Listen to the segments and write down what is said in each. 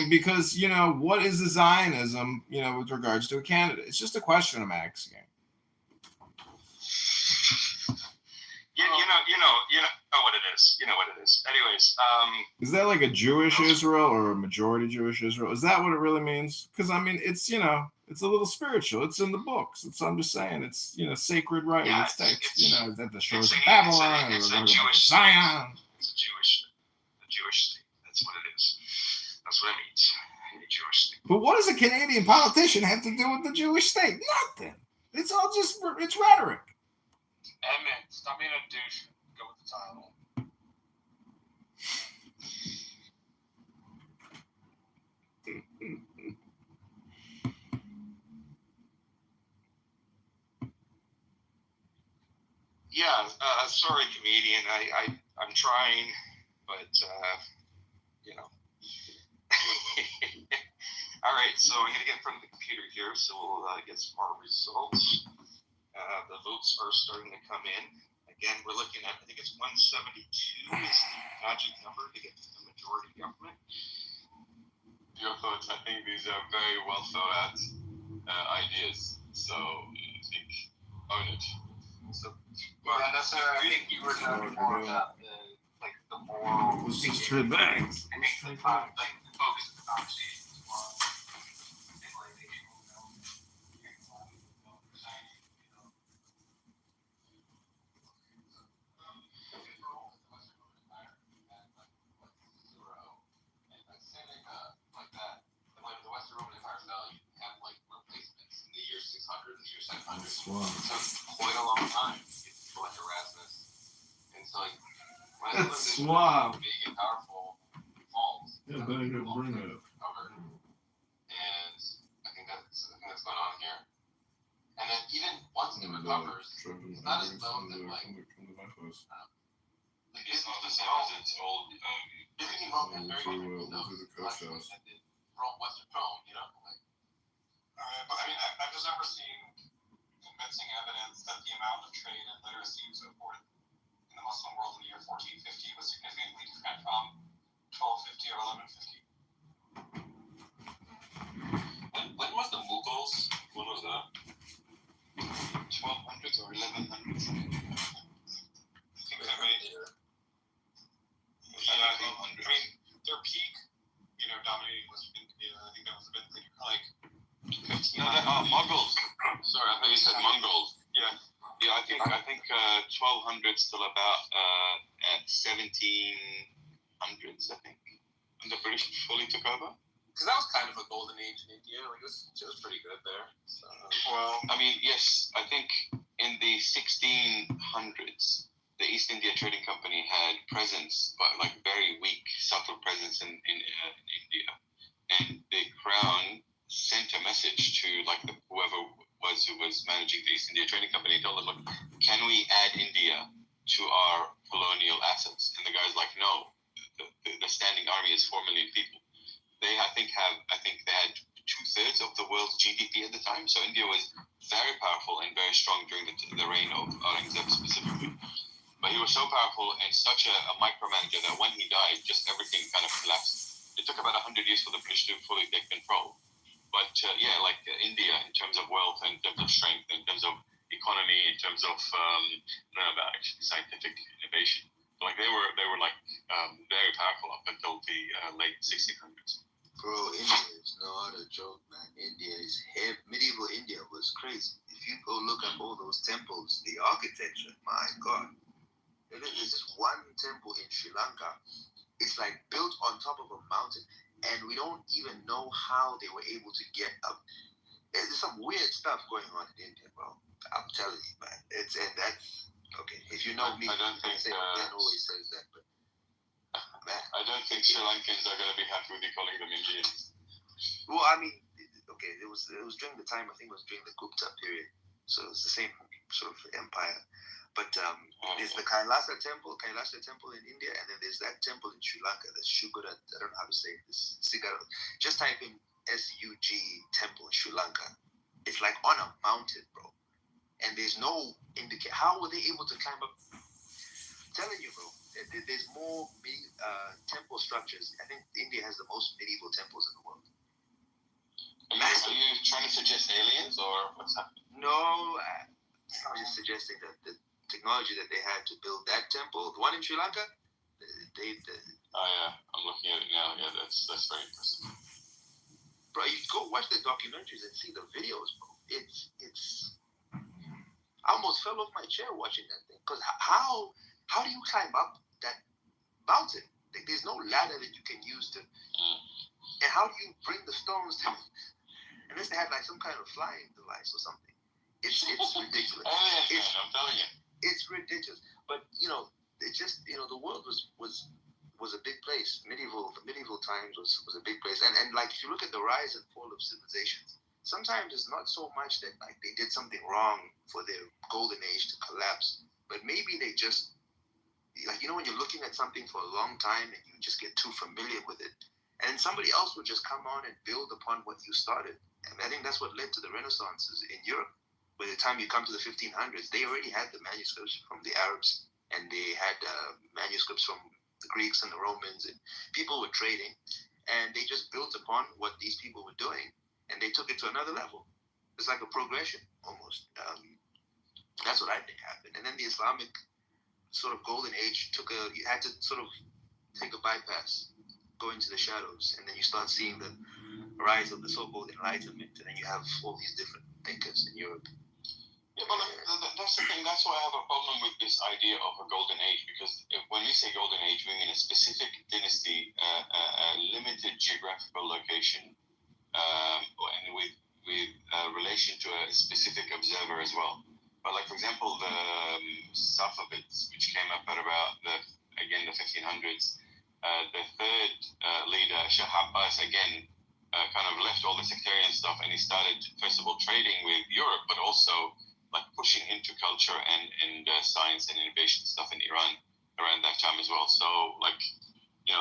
because what is the Zionism with regards to a candidate? It's just a question I'm asking. You know what it is. You know what it is. Anyways, is that like a Jewish Israel or a majority Jewish Israel? Is that what it really means? Because I mean, it's it's a little spiritual. It's in the books. I'm just saying, it's sacred writing. Yeah, it's text. it's at the shores of Babylon. It's a Jewish Zion. It's a Jewish state. That's what it is. That's what it means. A Jewish state. But what does a Canadian politician have to do with the Jewish state? Nothing. It's all just rhetoric. Emmett, stop being a douche. Go with the title. Yeah, sorry, comedian. I'm trying, but All right, so I'm gonna get in front of the computer here, so we'll get some more results. The votes are starting to come in. Again, we're looking at, I think it's 172 is the magic number to get to the majority government. Your thoughts? I think these are very well thought out ideas. So I think own it. So, yeah, that's I think you were talking more about the moral. Let's just turn back. It makes the focus of the conversation more on So quite a long time to get people like Erasmus. And so That's suave. Big and powerful falls. Yeah, better to bring it. Covered. And I think that's going on here. And then even once it recovers, it's not as though that it's not the same as its old Disney moment very different those Western throne, but I mean, I've just never seen convincing evidence that the amount of trade and literacy and so forth in the Muslim world in the year 1450 was significantly different from 1250 or 1150. When was the Mughals? When was that? 1200s or 1100s? I think that right here. I mean, their peak, dominating Western India, I think that was a bit like 15. Mongols. Sorry, I thought you said Mongols. Yeah. Yeah, I think 1200 still about at 1700s, I think, when the British fully took over. Because that was kind of a golden age in India. Like it was pretty good there. So, well, I mean, yes, I think in the 1600s, the East India Trading Company had presence, but like very weak, subtle presence in India, and the Crown sent a message to like whoever who was managing the East India Trading Company, told them, look, can we add India to our colonial assets? And the guy's like, no, the standing army is 4 million people. I think they had 2/3 of the world's GDP at the time, so India was very powerful and very strong during the reign of Aurangzeb specifically. But he was so powerful and such a micromanager that when he died, just everything kind of collapsed. It took about 100 years for the British to fully take control. But India, in terms of wealth, in terms of strength, in terms of economy, in terms of scientific innovation, like they were very powerful up until the late 1600s. Bro, India is not a joke, man. Medieval India was crazy. If you go look up all those temples, the architecture, my God. There's this one temple in Sri Lanka. It's like built on top of a mountain, and we don't even know how they were able to get up. There's some weird stuff going on in India, bro. I'm telling you, man. That's okay. If you know me, I don't think Ben always says that, but man, I don't think Sri Lankans are going to be happy with you calling them Indians. Well, I mean, okay, it was during the time, I think it was during the Gupta period, so it was the same sort of empire. But there's the Kailasa temple in India, and then there's that temple in Sri Lanka, the Shugara, I don't know how to say this, Sigara. Just type in SUG temple in Sri Lanka. It's like on a mountain, bro. And there's no indication. How were they able to climb up? I'm telling you, bro, there's more temple structures. I think India has the most medieval temples in the world. Are you trying to suggest aliens or what's happening? No, I was just suggesting that the technology that they had to build that temple, the one in Sri Lanka, Oh yeah, I'm looking at it now. Yeah, that's very impressive. Bro, you go watch the documentaries and see the videos, bro. It's. I almost fell off my chair watching that thing. Because how do you climb up that mountain? Like, there's no ladder that you can use to. And how do you bring the stones to? Unless they had like some kind of flying device or something. It's ridiculous. I'm telling you. It's ridiculous. But it just the world was a big place. Medieval times was a big place. And like if you look at the rise and fall of civilizations, sometimes it's not so much that like they did something wrong for their golden age to collapse, but maybe they just like when you're looking at something for a long time and you just get too familiar with it, and somebody else will just come on and build upon what you started. And I think that's what led to the Renaissances in Europe. By the time you come to the 1500s, they already had the manuscripts from the Arabs, and they had manuscripts from the Greeks and the Romans, and people were trading, and they just built upon what these people were doing, and they took it to another level. It's like a progression almost. That's what I think happened. And then the Islamic sort of golden age you had to sort of take a bypass, go into the shadows, and then you start seeing the rise of the so-called Enlightenment, and then you have all these different thinkers in Europe. Yeah, but that's the thing. That's why I have a problem with this idea of a golden age, because when we say golden age, we mean a specific dynasty, a limited geographical location, and with relation to a specific observer as well. But like for example, the Safavids, which came up at about the 1500s, the third leader, Shah Abbas, again kind of left all the sectarian stuff, and he started first of all trading with Europe, but also like pushing into culture and science and innovation stuff in Iran around that time as well. So like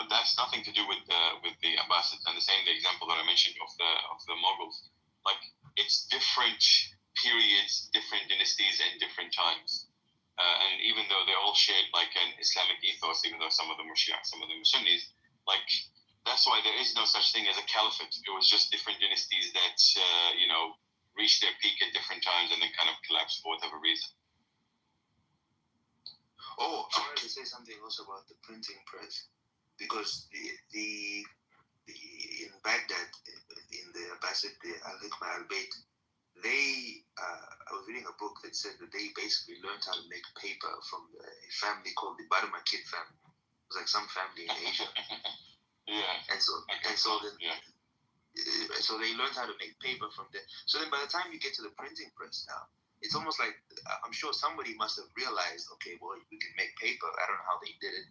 that's nothing to do with the Abbasids. And the example that I mentioned of the Mughals, like it's different periods, different dynasties, and different times. And even though they all shared like an Islamic ethos, even though some of them were Shia, some of them were Sunnis, like that's why there is no such thing as a caliphate. It was just different dynasties that reached their peak at different times and then kind of collapsed for whatever reason. Oh, I wanted to say something also about the printing press, because the in Baghdad, in the Abbasid, the Al-Hikmah al-Bayt, I was reading a book that said that they basically learned how to make paper from a family called the Barmakid family. It was like some family in Asia. Yeah. And so they learned how to make paper from there. So then by the time you get to the printing press now, it's almost like I'm sure somebody must have realized, okay, well, we can make paper. I don't know how they did it.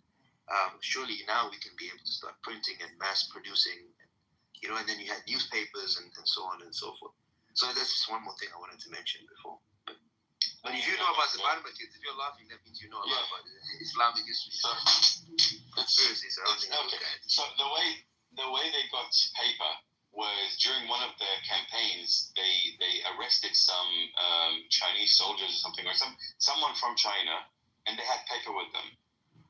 Surely now we can be able to start printing and mass producing, and then you had newspapers and so on and so forth. So that's just one more thing I wanted to mention before. But if you know about the Barmakids, if you're laughing, that means you know a lot about Islamic history. So conspiracy surrounding those guys. So the way they got paper was during one of their campaigns, they arrested some Chinese soldiers or something, or someone from China, and they had paper with them.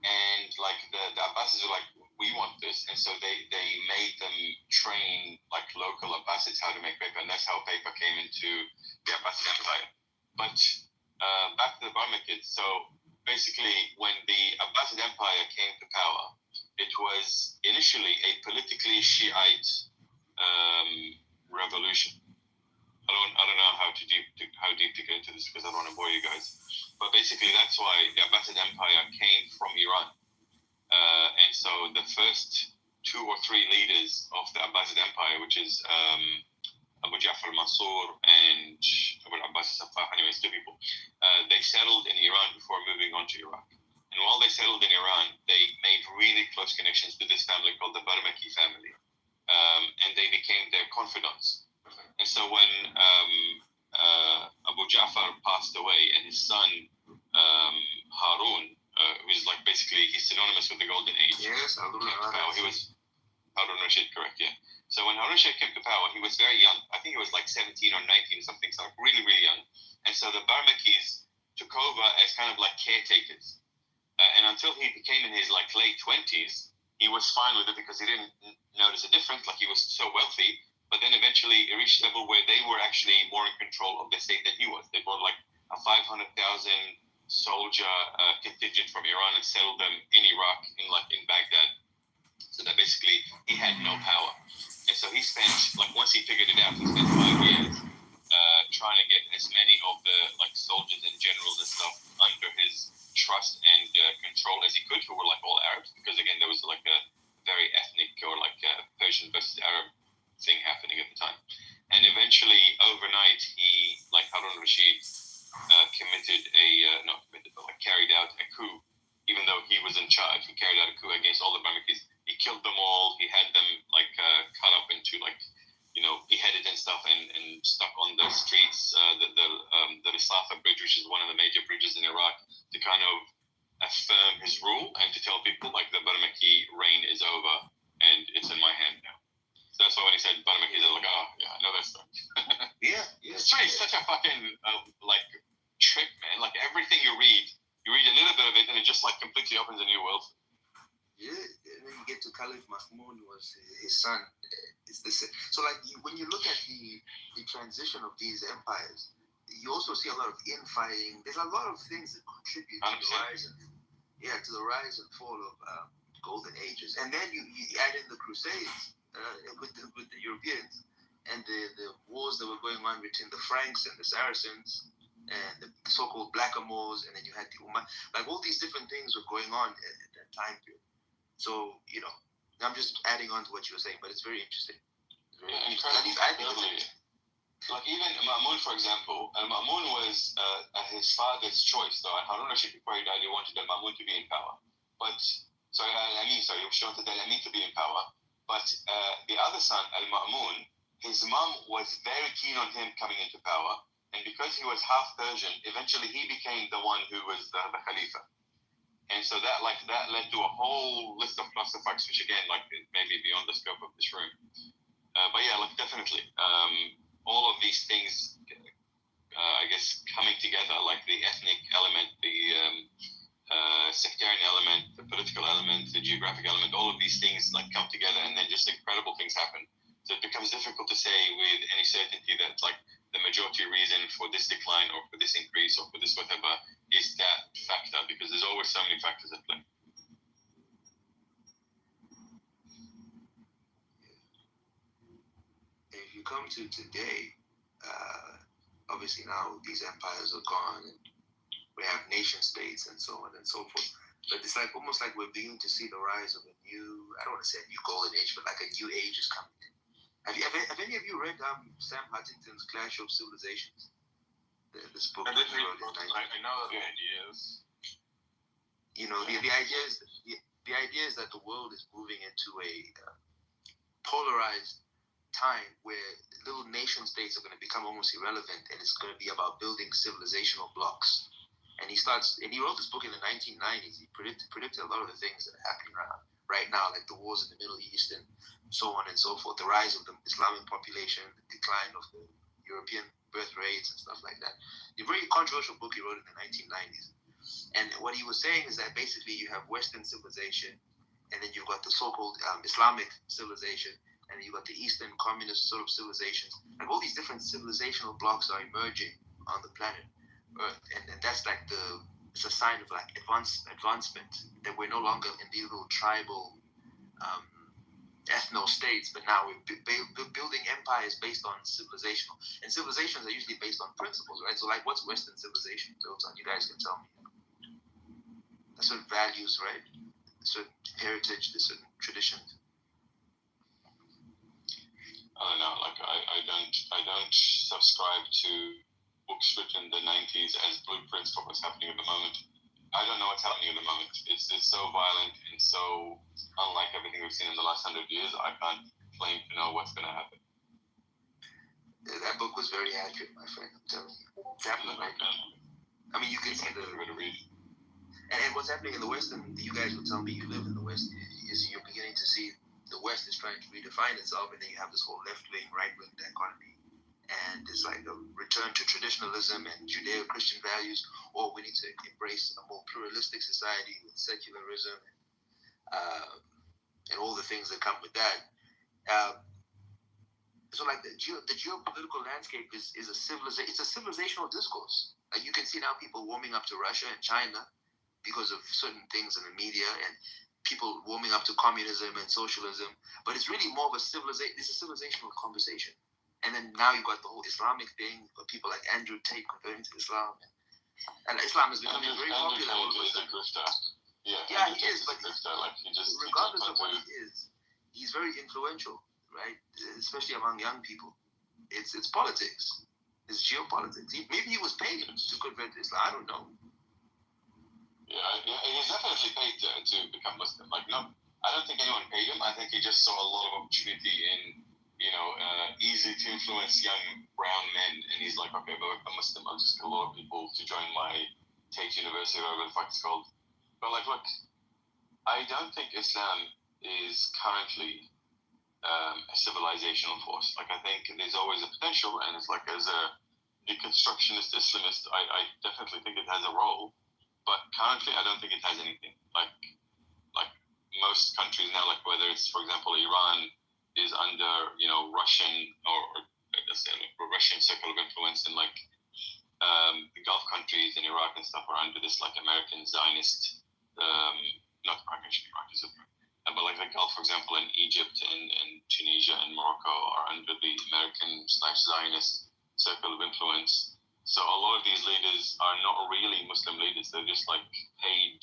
And like the Abbasids were like, we want this, and so they made them train like local Abbasids how to make paper, and that's how paper came into the Abbasid Empire. But back to the Barmakids. So basically, when the Abbasid Empire came to power, it was initially a politically Shiite revolution. I don't know how deep to get into this because I don't want to bore you guys. But basically, that's why the Abbasid Empire came from Iran. And so the first 2 or 3 leaders of the Abbasid Empire, which is Abu Ja'far al-Mansur and Abu al-Abbas al-Saffah, anyways, 2 people, they settled in Iran before moving on to Iraq. And while they settled in Iran, they made really close connections to this family called the Barmaki family. And they became their confidants. And so when Abu Ja'far passed away, and his son Harun, who's like basically he's synonymous with the Golden Age. Yes, Harun He was Harun Rashid, correct? Yeah. So when Harun Rashid came to power, he was very young. I think he was like 17 or 19, something, so really, really young. And so the Barmakis took over as kind of like caretakers. and until he became in his like late 20s, he was fine with it because he didn't notice a difference. Like he was so wealthy, but then eventually it reached a level where they were actually more in control of the state than he was. They bought like a 500,000 soldier contingent from Iran and settled them in Iraq, in Baghdad. So that basically he had no power, and so he spent like once he figured it out, he spent 5 years trying to get as many of the like soldiers and generals and stuff under his trust and control as he could, who were like all Arabs, because again there was like a very ethnic or like a Persian versus Arab thing happening at the time. And eventually overnight he, like Harun Rashid, carried out a coup. Even though he was in charge, he carried out a coup against all the Bamikis. He killed them all. He had them cut up into beheaded and stuff, and stuck on the streets. The Risafa Bridge, which is one of the major bridges in Iraq, to kind of affirm his rule and to tell people like the Bamiki reign is over and it's in my hand now. So that's why when he said Bamiki, they're like, oh yeah, I know that stuff. Yeah. It's such a fucking trick, man. Like everything you read a little bit of it, and it just like completely opens a new world. Yeah, and then you get to Caliph Mahmoud, was his son. It's the same. So when you look at the transition of these empires, you also see a lot of infighting. There's a lot of things that contribute to the rise and fall of golden ages. And then you add in the Crusades with the Europeans and the wars that were going on between the Franks and the Saracens and the so-called blackamoors, and then you had the Umayyad. Like all these different things were going on at that time period. So, I'm just adding on to what you were saying, but it's very interesting. Like even Ma'mun, for example, Ma'mun was his father's choice. So Harun Rashid, before he died, he wanted Ma'mun to be in power. But, he wanted Al-Amin to be in power. But the other son, Al-Ma'mun, his mom was very keen on him coming into power. And because he was half Persian, eventually he became the one who was the Khalifa. And so that led to a whole list of clusterfucks, which again, maybe beyond the scope of this room. But yeah, definitely, all of these things, I guess, coming together, like the ethnic element, the sectarian element, the political element, the geographic element, all of these things come together, and then just incredible things happen. So it becomes difficult to say with any certainty that the majority reason for this decline or for this increase or for this whatever is that factor, because there's always so many factors at play. If you come to today, obviously now these empires are gone and we have nation states and so on and so forth. But it's almost like we're beginning to see the rise of a new, I don't want to say a new golden age, but a new age is coming in. Have any of you read Sam Huntington's Clash of Civilizations? This book that he wrote in 19... I know the ideas. The idea is that the world is moving into a polarized time where little nation states are going to become almost irrelevant, and it's going to be about building civilizational blocks. And he wrote this book in the 1990s. He predicted a lot of the things that are happening right now, like the wars in the Middle East and so on and so forth, the rise of the Islamic population, the decline of the European birth rates and stuff like that. A very controversial book he wrote in the 1990s. And what he was saying is that basically you have Western civilization, and then you've got the so-called Islamic civilization, and then you've got the Eastern communist sort of civilizations. And all these different civilizational blocks are emerging on the planet Earth. And that's it's a sign of advancement, that we're no longer in these little tribal ethno-states, but now we're building empires based on civilizational. And civilizations are usually based on principles, right? So what's Western civilization built on? You guys can tell me. There's certain values, right? There's certain heritage, there's certain traditions. I don't know, I don't subscribe to books written in the 90s as blueprints for what's happening at the moment. I don't know what's happening at the moment. It's so violent and so unlike everything we've seen in the last 100 years. I can't claim to know what's going to happen. That book was very accurate, my friend. I'm telling you. It's happening right now. I mean, you can see the... And what's happening in the West, and you guys will tell me you live in the West, is you're beginning to see the West is trying to redefine itself, and then you have this whole left-wing, right-wing dichotomy. and it's like a return to traditionalism and Judeo-Christian values, or we need to embrace a more pluralistic society with secularism and all the things that come with that. So like the geopolitical landscape is a civilization. It's a civilizational discourse. Like you can see now people warming up to Russia and China because of certain things in the media, and people warming up to communism and socialism. But it's really more of a civilization. It's a civilizational conversation. And then now you've got the whole Islamic thing. You've got people like Andrew Tate converting to Islam, and Islam is becoming very popular. Andrew Tate is a grifter. Yeah, he is. But like regardless of what he is, he's very influential. Right, especially among young people. It's politics. It's geopolitics. Maybe he was paid to convert to Islam. I don't know. Yeah, he's definitely paid to become Muslim. Like, no, I don't think anyone paid him. I think he just saw a lot of opportunity in, easy to influence young brown men. And he's like, okay, but if I'm Muslim, I'll just get a lot of people to join my Tate University or whatever the fuck it's called. But like, look, I don't think Islam is currently a civilizational force. Like, I think there's always a potential, and it's like, as a deconstructionist Islamist, I definitely think it has a role, but currently I don't think it has anything. Like most countries now, like whether it's, for example, Iran is under, Russian or let's say Russian circle of influence, and like the Gulf countries and Iraq and stuff are under this like American Zionist, not Iraq, actually Iraq is different. But like the Gulf, for example, in Egypt and Tunisia and Morocco are under the American/Zionist circle of influence. So a lot of these leaders are not really Muslim leaders. They're just like paid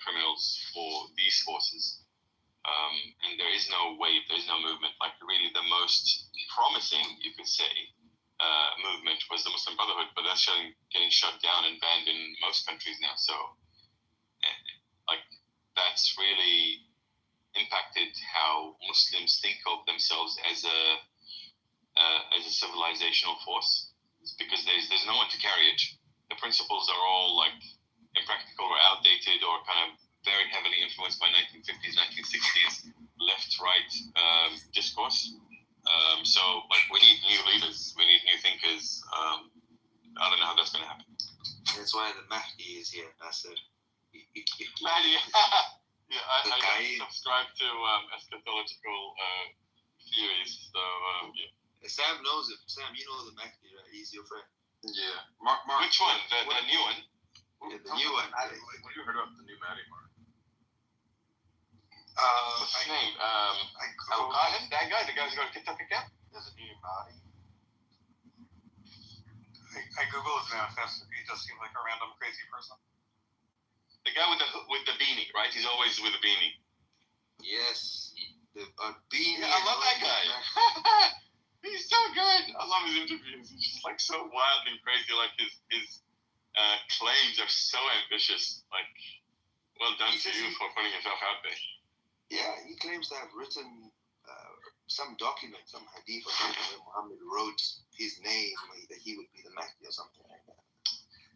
criminals for these forces. And there is no wave, there is no movement. Like really the most promising, you could say, movement was the Muslim Brotherhood, but that's getting shut down and banned in most countries now. So like that's really impacted how Muslims think of themselves as a civilizational force. It's because there's no one to carry it. The principles are all like impractical or outdated or kind of very heavily influenced by 1950s, 1960s left-right discourse. So like we need new leaders, we need new thinkers. I don't know how that's going to happen. That's why the Mahdi is here, Nasser. Mahdi, yeah, I subscribe to eschatological theories. So yeah. Sam knows him. Sam, you know the Mahdi, right? He's your friend. Yeah. Mark. Which one? The new one? Yeah, the new one. What have you heard about the new Mahdi, Mark? What's his name? Al-Qadim? That guy? The guy who's got a Kitover camp? There's a new Mahdi. I Google his manifesto. He does seem like a random crazy person. The guy with the beanie, right? He's always with a beanie. Yes. The beanie. Yeah, I love that guy. He's so good. I love his interviews. He's just like so wild and crazy. Like his claims are so ambitious. Like, well done to you for putting yourself out there. Yeah, he claims to have written some document, some hadith or something where Muhammad wrote his name, that he would be the Mahdi or something like that.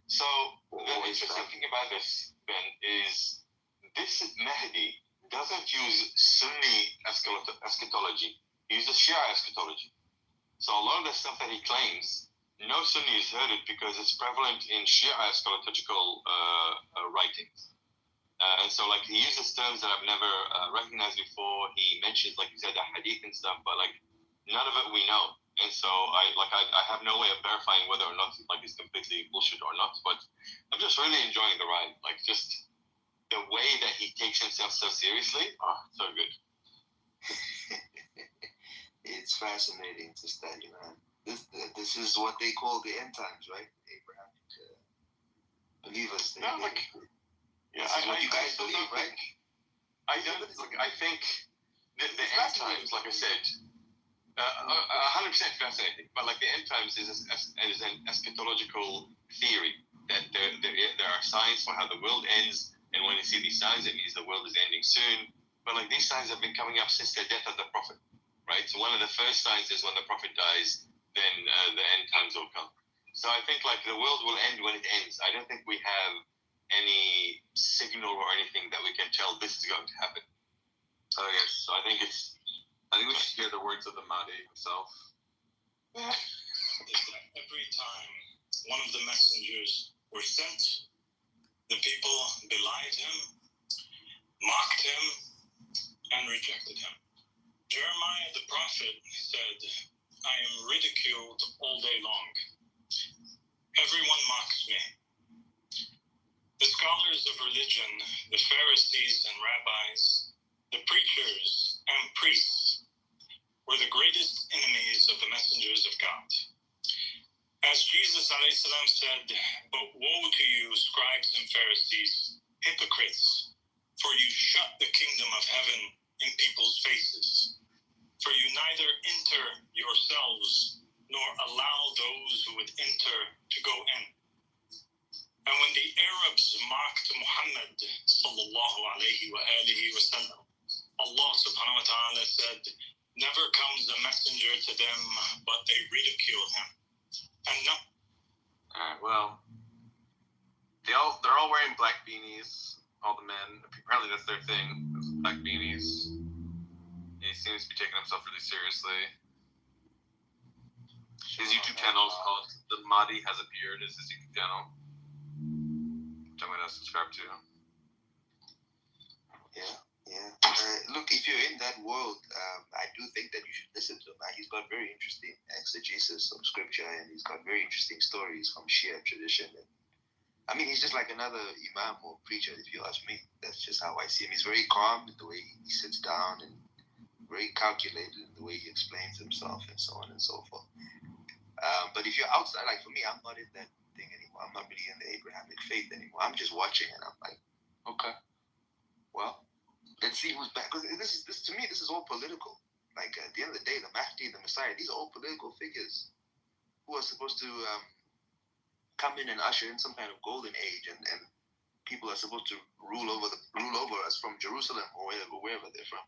So the interesting thing about this, Ben, is this Mahdi doesn't use Sunni eschatology. He uses Shia eschatology. So a lot of the stuff that he claims, no Sunni has heard it because it's prevalent in Shia eschatological writings. And so, like, he uses terms that I've never recognized before. He mentions, like you said, the hadith and stuff, but, like, none of it we know. And so, I have no way of verifying whether or not, like, it's completely bullshit or not. But I'm just really enjoying the ride. Like, just the way that he takes himself so seriously. Oh, so good. It's fascinating to study, man. This is what they call the end times, right? Abrahamic believers. No, like... Yeah, what you guys believe, right? I don't. Look, I think the end times, like I said, 100% fascinating. But like the end times is an eschatological theory that there are signs for how the world ends, and when you see these signs, it means the world is ending soon. But like these signs have been coming up since the death of the prophet, right? So one of the first signs is when the prophet dies, then the end times will come. So I think like the world will end when it ends. I don't think we have any signal or anything that we can tell this is going to happen. Oh yes. So I think it's I think we should hear the words of the Mahdi himself. Is that every time one of the messengers were sent, the people belied him, mocked him, and rejected him. Jeremiah the prophet said, I am ridiculed all day long. Everyone mocks me. The scholars of religion, the Pharisees and rabbis, the preachers and priests were the greatest enemies of the messengers of God. As Jesus ﷺ said, but woe to you, scribes and Pharisees, hypocrites, for you shut the kingdom of heaven in people's faces. For you neither enter yourselves nor allow those who would enter to go in. And when the Arabs mocked Muhammad sallallahu alayhi wa alihi wa sallam, Allah subhanahu wa ta'ala said, never comes a messenger to them, but they ridicule him. And no. Alright, well, they're all wearing black beanies, all the men. Apparently that's their thing, black beanies. He seems to be taking himself really seriously. His YouTube channel is called The Mahdi Has Appeared, is his YouTube channel, which I'm going to subscribe to. Yeah. Look, if you're in that world, I do think that you should listen to him. He's got very interesting exegesis of scripture, and he's got very interesting stories from Shia tradition. And, I mean, he's just like another imam or preacher, if you ask me. That's just how I see him. He's very calm in the way he sits down and very calculated in the way he explains himself and so on and so forth. But if you're outside, like for me, I'm not in that thing anymore. I'm not really in the Abrahamic faith anymore. I'm just watching and I'm like, okay, well, let's see who's back. Because this to me, this is all political. Like at the end of the day, the Mahdi, the Messiah, these are all political figures who are supposed to come in and usher in some kind of golden age, and people are supposed to rule over us from Jerusalem or wherever they're from.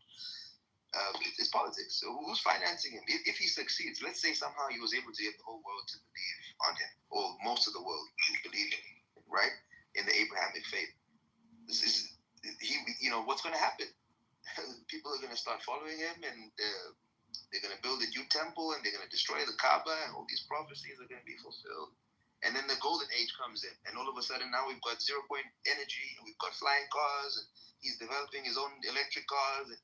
It's politics. So who's financing him? If he succeeds, let's say somehow he was able to get the whole world to believe on him, or most of the world to believe in him, right? In the Abrahamic faith. This is what's going to happen? People are going to start following him, and they're going to build a new temple, and they're going to destroy the Kaaba, and all these prophecies are going to be fulfilled. And then the golden age comes in, and all of a sudden now we've got 0-point energy, and we've got flying cars, and he's developing his own electric cars. And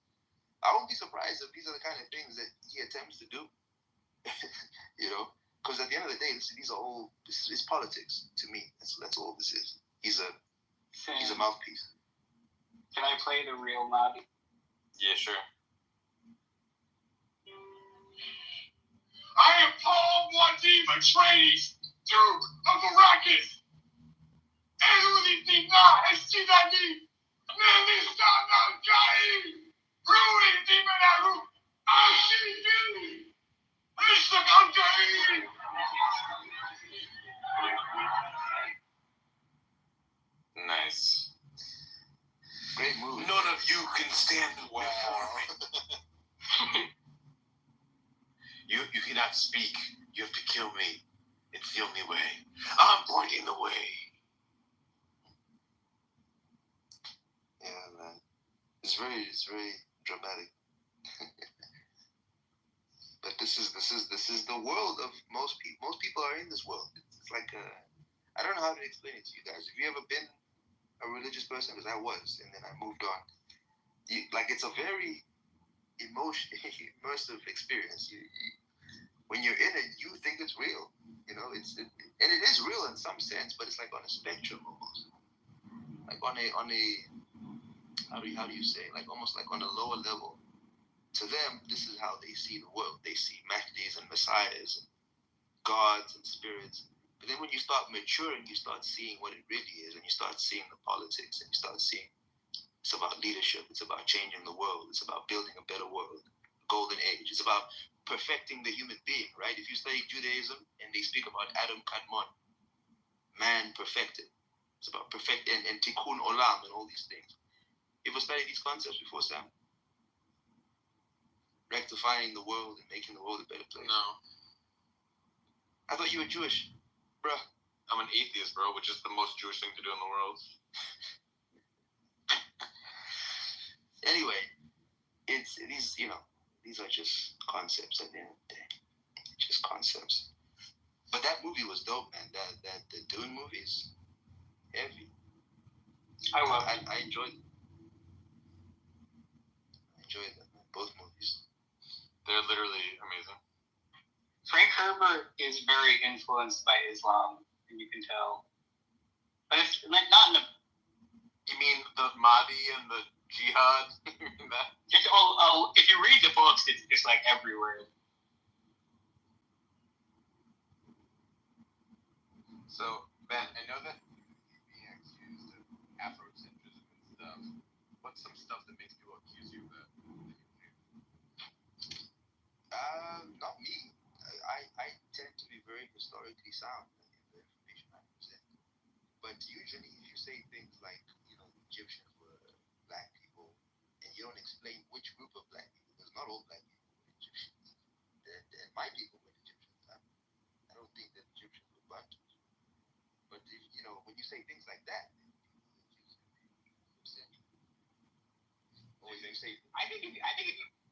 I won't be surprised if these are the kind of things that he attempts to do. Because at the end of the day, this is politics to me. That's all this is. He's a mouthpiece. Can I play the real Mahdi? Yeah, sure. I am Paul Muad'Dib Atreides, Duke of Arrakis. Eludina Estinani, Nelistana Jai, Ruin Dimanaru, Ashidi, Listakantari. Nice. Great movie. None of you can stand before me. You cannot speak. You have to kill me. It's the only way. I'm pointing the way. Yeah, man. It's very dramatic. But this is the world of most people. Most people are in this world. It's like I don't know how to explain it to you guys. Have you ever been a religious person? Because I was, and then I moved on. It's a very immersive experience. When you're in it, you think it's real. And it is real in some sense, but it's like on a spectrum almost. Like on a how do you say? Like almost like on a lower level. To them, this is how they see the world. They see Mahdis and Messiahs, and gods and spirits. But then when you start maturing, you start seeing what it really is, and you start seeing the politics, and you start seeing it's about leadership. It's about changing the world. It's about building a better world, golden age. It's about perfecting the human being, right? If you study Judaism and they speak about Adam Kadmon, man perfected. It's about perfect and tikkun olam and all these things. You ever studied these concepts before, Sam? Rectifying the world and making the world a better place. No. I thought you were Jewish, bruh. I'm an atheist, bro, which is the most Jewish thing to do in the world. Anyway, it's these are just concepts at the end of the day. Just concepts. But that movie was dope, man. That the Dune movie is heavy. I enjoyed it. Both movies. They're literally amazing. Frank Herbert is very influenced by Islam, and you can tell. But it's like not in a. You mean the Mahdi and the Jihad? That? It's all. If you read the books, it's just like everywhere. So, Ben, I know that you're being accused of Afrocentrism and stuff. What's some stuff that makes people accuse you of that? Not me. I tend to be very historically sound in the information I present. But usually, if you say things like, the Egyptians were black people, and you don't explain which group of black people, because not all black people were Egyptians. And my people were Egyptians. I don't think that Egyptians were Bantus. But if, when you say things like that, then people accuse you. Or you say, I think if you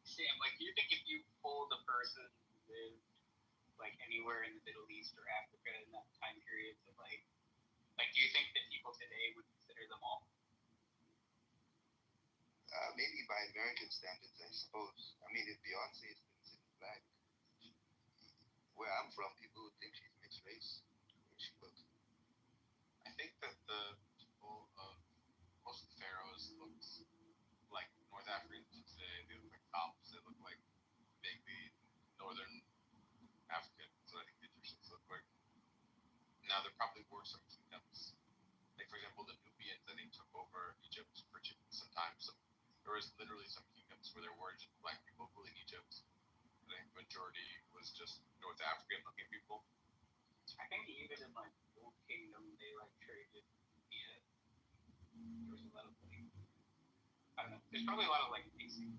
say, like, do you think if you pulled a person who lived like anywhere in the Middle East or Africa in that time period to like do you think that people today would consider them all? Maybe by American standards, I suppose. I mean, if Beyonce is considered black, where I'm from, people would think she's mixed race. Where she looks. I think that the people of most of the pharaohs looked like North Africans today. They look like Copts. They look like vaguely northern African. So I think the Egyptians look like. Now there probably were some kingdoms, like for example the Nubians. I think took over Egypt for some time. So there was literally some kingdoms where there were just black people ruling Egypt. I think the majority was just North African looking people. I think even in like Old Kingdom they like traded. Yeah, there was a lot of like I don't know. There's probably a lot of like basic.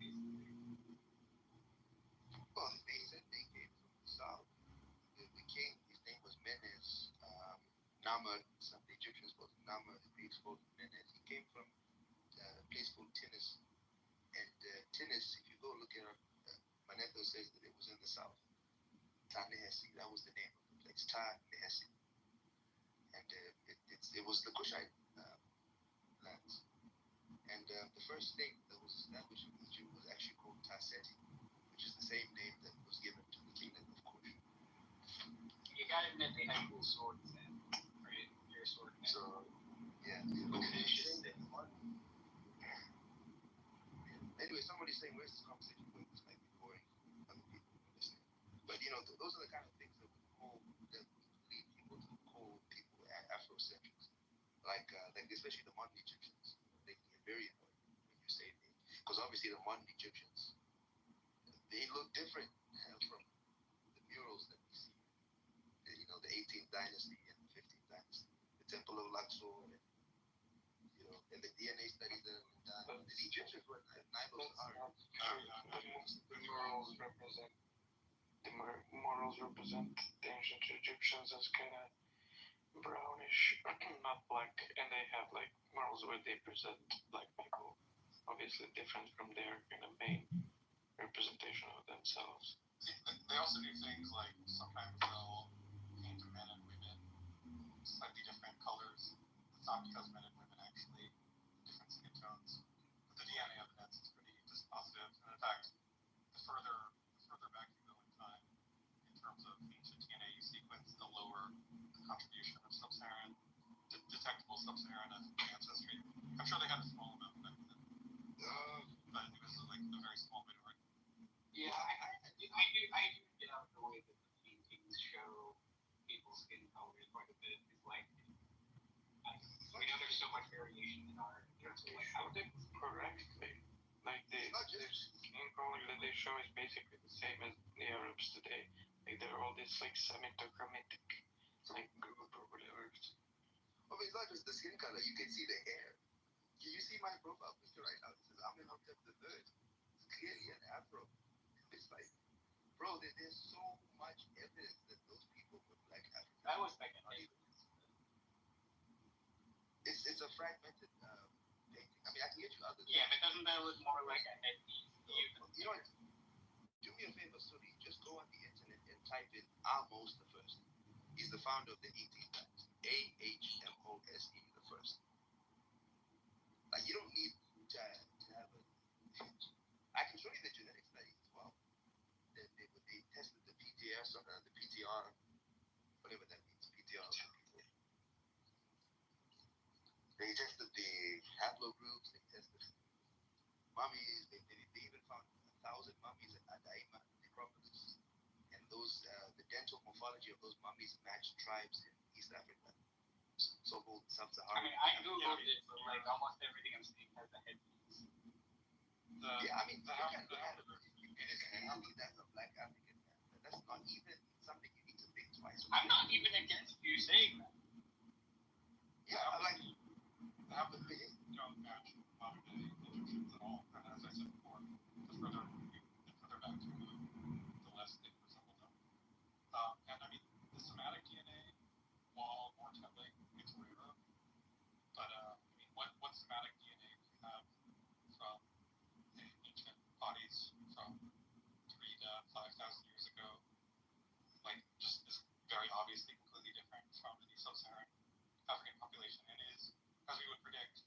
Well, they said they came from the south. The king, his name was Menes. Nama, some the Egyptians called him Nama, the Greeks called him Menes. He came from a place called Tinis. And Tinis, if you go look it up, Manetho says that it was in the south. Ta-Nehesi, that was the name of the place. Ta-Nehesi. And it was the Kushite lands. And the first state that was established in Egypt was actually called Ta-Seti, which is the same name that was given to the kingdom of Kush. You gotta admit they had cool swords then, right? Your sword. So, yeah. Anyway, somebody's saying, where's this conversation going? This might be boring other people listening. But, those are the kind of things that lead people to call people Afrocentrics. Like especially the modern Egyptians. They get very annoyed when you say things. Because obviously the modern Egyptians, they look different from the murals that we see. The 18th dynasty and the 15th dynasty. The Temple of Luxor and the DNA studies that have been done. The Egyptians were Nile Sahara. The murals represent the ancient Egyptians as kind of brownish, not black, and they have like murals where they present black people, obviously different from their kind of main representation of themselves. They also do things like sometimes they'll paint men and women slightly different colors. It's not because men and women actually different skin tones. But the DNA evidence is pretty dispositive. And in fact, the further back you go in time, in terms of ancient DNA you sequence, the lower the contribution of sub-Saharan, detectable sub-Saharan ancestry. I'm sure they had a small amount back then. But it was like a very small minority. Yeah, I do get out the way that the paintings show people's skin colors quite a bit. It's like, we know there's so much variation in art. They showed it correctly. Like the skin color that they show is basically the same as the Arabs today. Like they're all this like Semitochromatic like group or whatever. I mean, it's not just the skin color. You can see the hair. Can you see my profile picture right now? It says Amenhotep III. It's clearly an afro. It's like, bro, there's so much evidence that those people were black Africans. That was like It's a fragmented painting. I mean, I can get you others. Yeah, but doesn't that look more like a headpiece? You know, type in Ahmose the First. He's the founder of the 18 dynasty. Ahmose the First. Like, you don't need to have a. I can show you the genetic studies as well. They tested the PTR, the PTR, whatever that means, PTR. They tested the haplogroups. They tested mummies. They even found 1,000 mummies at Adaima necropolis. And those, the dental morphology of those mummies matched tribes in East Africa, so-called sub-Saharan. I mean, I googled it, but like almost everything I'm seeing has a headpiece. Yeah, I mean, it is healthy that a black African man. That's not even something you need to think twice about. I'm not even against you saying that. Yeah, like, Have the match modern day Egyptians at all. And as I said before, the further back you move, the less they resemble them. And I mean, the somatic DNA, while more telling, it's rarer. But I mean, what somatic DNA we have from ancient bodies from 3,000 to 5,000 years ago, like, just is very obviously completely different from the sub-Saharan African population, and is, as we would predict,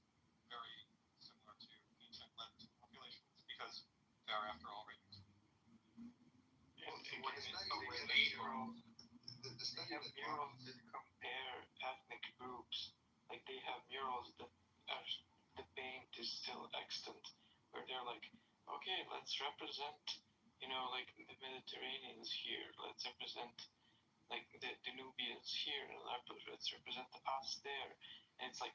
very similar to ancient Lent populations, because they are, after all, raiders. When they have murals that compare ethnic groups, like they have murals that are, the paint is still extant, where they're like, okay, let's represent, like the Mediterraneans here, let's represent like the Nubians here, and let's represent us there. And it's like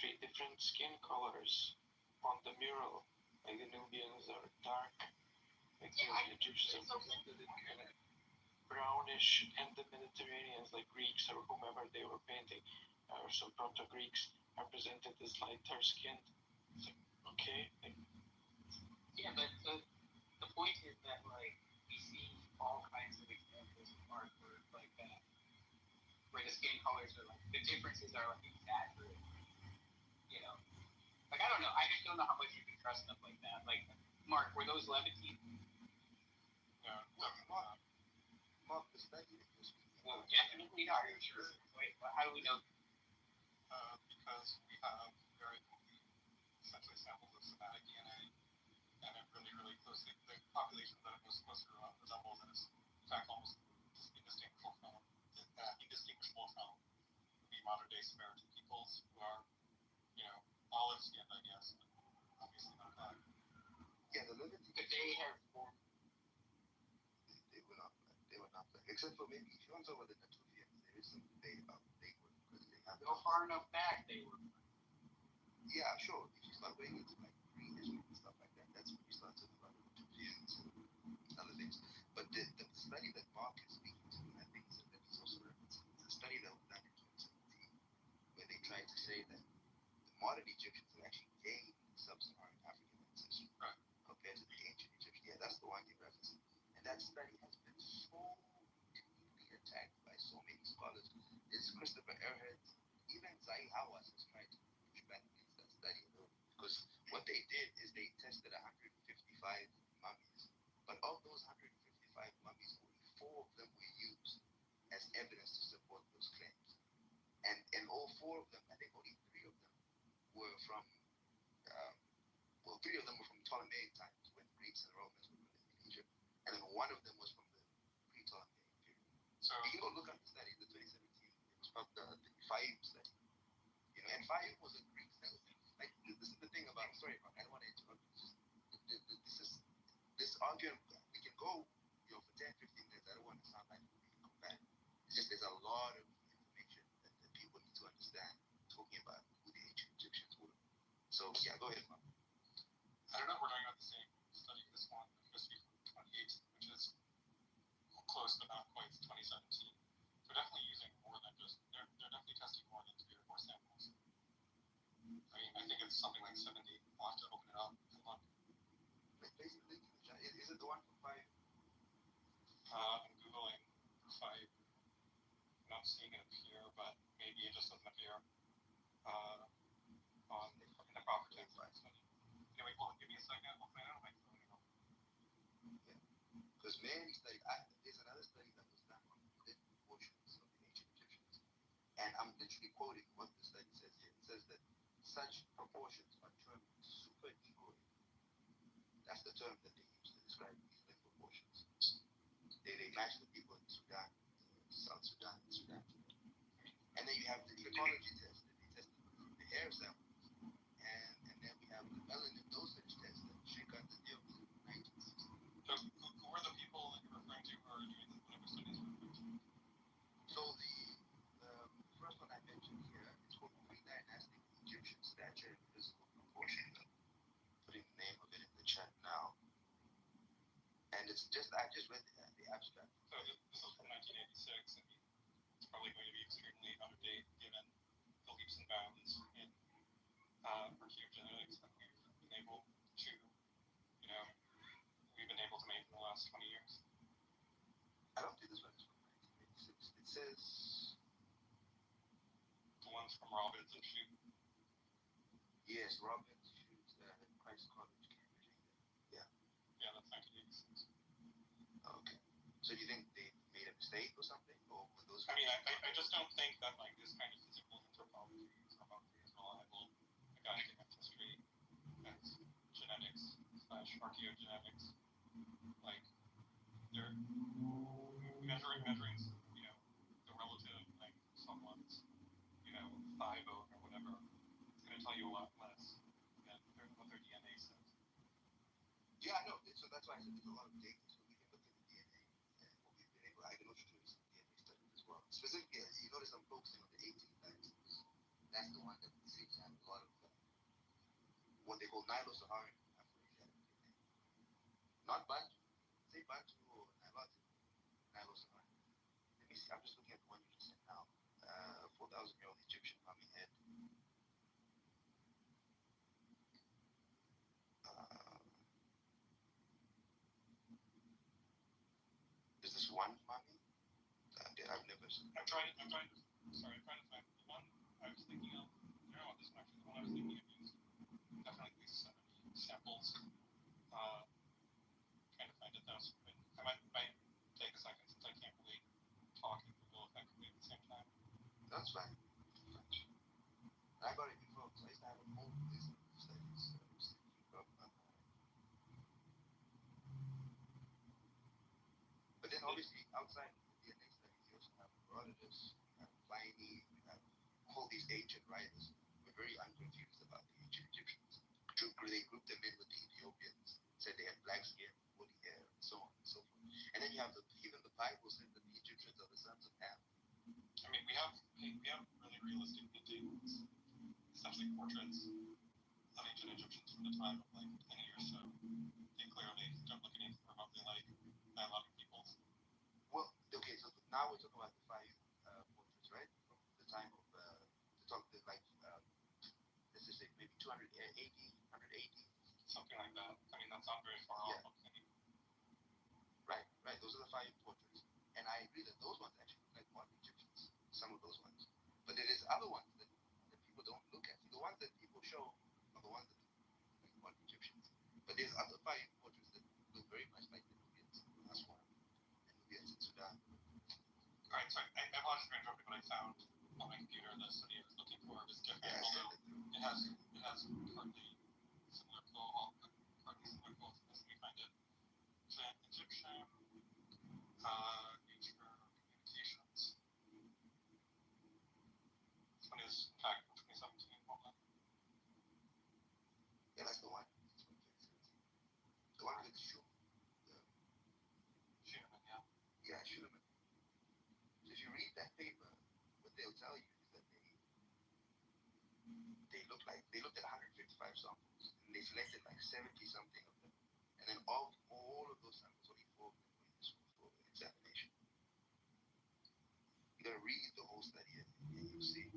3 different skin colors on the mural. Like the Nubians are dark, like the Egyptians are kind of brownish, and the Mediterraneans, like Greeks or whomever they were painting, or some proto-Greeks, are presented as lighter skinned. It's like, okay. Like, Yeah, but the point is that, like, we see all kinds of examples of artwork like that, where the skin colors are, like, the differences are, like, exaggerated. Like, I don't know. I just don't know how much you can trust stuff like that. Like, Mark, were those Levantine? Yeah, Mark, the study that you're speaking Well, about. definitely not. Are you sure? Wait, how do we know? because we have very complete, essentially, samples of somatic DNA, and it really, really closely, the population that it most closely resembles, and is, in fact, almost indistinguishable from the modern-day Samaritan peoples, who are, olive-skinned, I guess, but obviously not black. Yeah, the Levantine. But they have formed. They were not black. They were not black. Except for maybe, if you want to talk about the Natufians, there is some debate about they were, because they have. Go far enough back, they were. Yeah, sure. If you start going into like pre-history and stuff like that, that's when you start talking about the Natufians and other things. But the study that Mark is speaking to, I think that he's also referencing, it's a study that was done in 2017, where they tried to say that the modern Egyptians have actually gained sub-Saharan African ancestry compared to the ancient Egyptians. Yeah, that's the one you're referencing. And that study has been so deeply attacked by so many scholars. It's Christopher Earhart, even Zahi Hawass has tried to push back against that study, because what they did is they tested 155 mummies, but of those 155 mummies, only 4 of them were used as evidence to support those claims. And all 4 of them, I think only 3 of them were from, 3 of them were from Ptolemaic times, when Greeks and Romans were living in Egypt, and then 1 of them was from the pre-Ptolemaic period. So you can go look up the study, the 2017. It was called the Fayum study. And Fayum was a Greek study. Like, this is the thing about. Sorry, Mark, I don't want to interrupt you. This argument. We can go, for 10, 15 minutes. I don't want to sound like we're being combative. It's just there's a lot of information that people need to understand talking about who the ancient Egyptians were. So yeah, go ahead, Mark. I don't know if we're talking about the same study. This one, I'm going to speak from 2018, which is close but not quite 2017. They're definitely using more than just, they're definitely testing more than 3 or 4 samples. I mean, I think it's something like 70. I'll have to open it up and look. Basically, is it the one from Fayum? I'm Googling for 5. I'm not seeing it appear, but maybe it just doesn't appear in the proper text study. Anyway, hold on, give me a second. Hopefully I don't make phone. Yeah. Because many studies, there's another study that was literally quoting what the study says here. It says that such proportions are termed superegoid. That's the term that they use to describe these limb proportions. They match the people in Sudan, South Sudan, and Sudan. And then you have the ecology test that they tested with the hair samples. And then we have the melanin dosage test that Sheikh the deal with in 1960. So who are the people that you're referring to who are doing this, whatever studies you're referring to? So the first one I mentioned here is called pre-dynastic Egyptian stature and physical proportion. I'm putting the name of it in the chat now. And it's just, I just read the abstract. So this is from 1986, and it's probably going to be extremely out of date given the leaps and bounds in archaeogenetics that we've been able to, we've been able to make in the last 20 years. I don't think this one is from 1986. It says The ones from Robbins and Shute. yes, Robbins shoots at Christ College, Cambridge, England. Yeah, that's 1986. Okay. So do you think they made a mistake or something, or were those? I mean, I just don't think that like this kind of physical anthropology is remotely as reliable a guide to ancestry as genetics / archaeogenetics. Like they're measuring, the relative like someone's, thigh bone or whatever. It's going to tell you a lot less than what their DNA says. Yeah, I know. So that's why I said there's a lot of data. So we can look at the DNA and what we've been able. I can also show you some DNA studies as well. Specifically, you notice I'm focusing on the 1890s. That's the one that seems to have a lot of what they call Nilo-Saharan Afro-Asiatic DNA. Not Bantu. Say Bantu or Nilotic. Nilo-Saharan. Let me see. I'm just looking at the one you just said now. 4,000-year-old Egyptian mummy head. Is this one mummy? I've never seen. I'm trying to find the one I was thinking of. This one actually, the one I was thinking of used definitely 70 samples. Trying to find it though. So I might take a second since I can't really talk and Google effectively at the same time. That's fine. I got it before, so I used to have a whole list of studies. But then obviously outside of the DNA studies, you also have Herodotus, you have Pliny, you have all these ancient writers. We're very unconfused about the ancient Egyptians. They grouped them in with the Ethiopians, said they had black skin, woolly hair, and so on and so forth. And then you have even the Bible said that the Egyptians are the sons of Ham. I mean, we have really realistic paintings, essentially portraits of ancient Egyptians from the time of like any or so. They clearly don't look anything remotely like dialogic peoples. Well, okay, so now we're talking about the five portraits, right? From the time of let's just say maybe 280, 180. Something like that. I mean, that's not very far off. Right. Those are the five portraits. And I agree that those ones actually look like modern Egyptians. Some of those ones. But there is other ones that people don't look at. The ones that people show are the ones that look like modern Egyptians. But there's other five portraits that look very much like the Nubians in Aswan and Nubians in Sudan. Alright, so I apologize for interrupting, but I found on my computer the study I was looking for was different, although it has partly similar quotes. Let me find it. So Egyptian nature communications. This one is in fact from 2017. Hold on. Yeah, that's the one. The one with Schumann. Schumann, yeah. Yeah, Schumann. So if you read that paper, what they'll tell you is that they looked at 155 samples and they selected like 70 something of them. And then of all of those samples, only 4 of them were useful for examination. You gotta read the whole study and you'll see.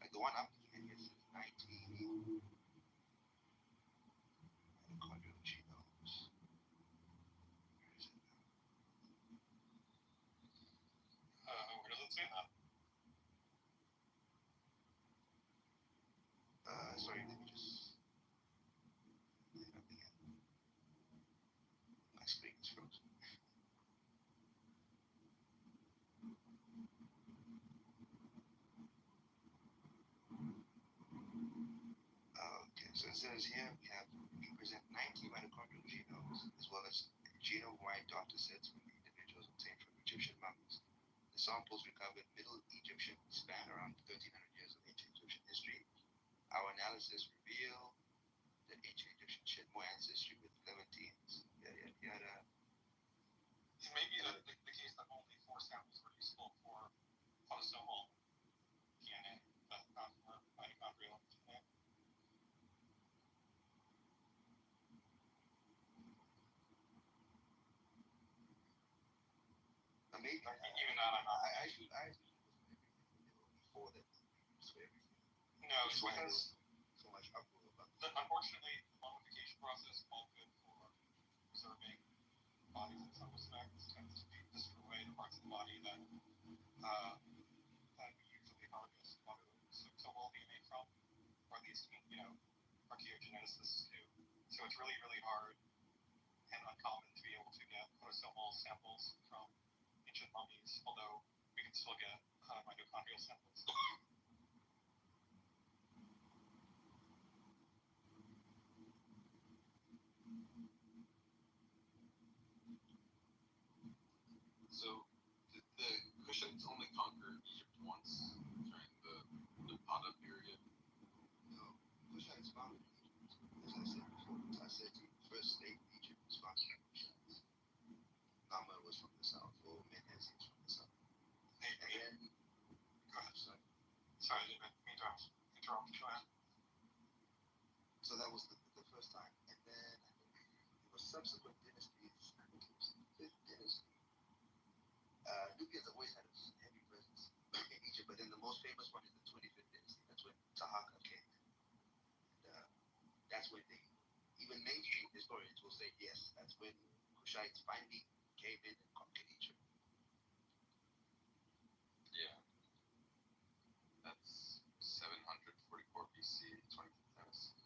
Like the one I'm looking at here is 19 mitochondrial genomes. Where is it now? Where does it say that? Sorry, let me just get it up again. My screen is frozen. says here we present 90 mitochondrial genomes as well as genome-wide data sets from the individuals obtained from Egyptian mummies. The samples recovered Middle Egyptian span around 1300 years of ancient Egyptian history. Our analysis revealed that ancient Egyptians shared more ancestry with Levantines, yada yada yada. It may be that the case that only 4 samples were useful for autosomal DNA, but not for mitochondrial DNA. Maybe Even that, I'm not. I actually before that so everything. No, it's That's why because so much uproar about unfortunately, the mummification process, while good for preserving bodies in some respects, tends to destroy the parts of the body that we usually harvest autosomal DNA from, or at least archaeogeneticists do. So it's really, really hard and uncommon to be able to get autosomal samples from ancient mummies, although we can still get mitochondrial samples. So, did the Kushites only conquer Egypt once during the Pada period? No, Kushites founded Egypt. As I said before, I said the first state in Egypt was founded by Kushites. Nama was from the south, or Menhesi was from the south. And then, Go ahead. Sorry, I didn't mean to interrupt. Go ahead. So that was the first time. And then I think there were subsequent dynasties. I think it was the fifth dynasty. Nubians have always had a heavy presence in Egypt, but then the most famous one is the 25th dynasty. That's when Tahaka came in. And that's when even mainstream historians will say, yes, that's when Kushites finally came in and conquered Egypt. Yeah. That's 744 BC, 25th dynasty.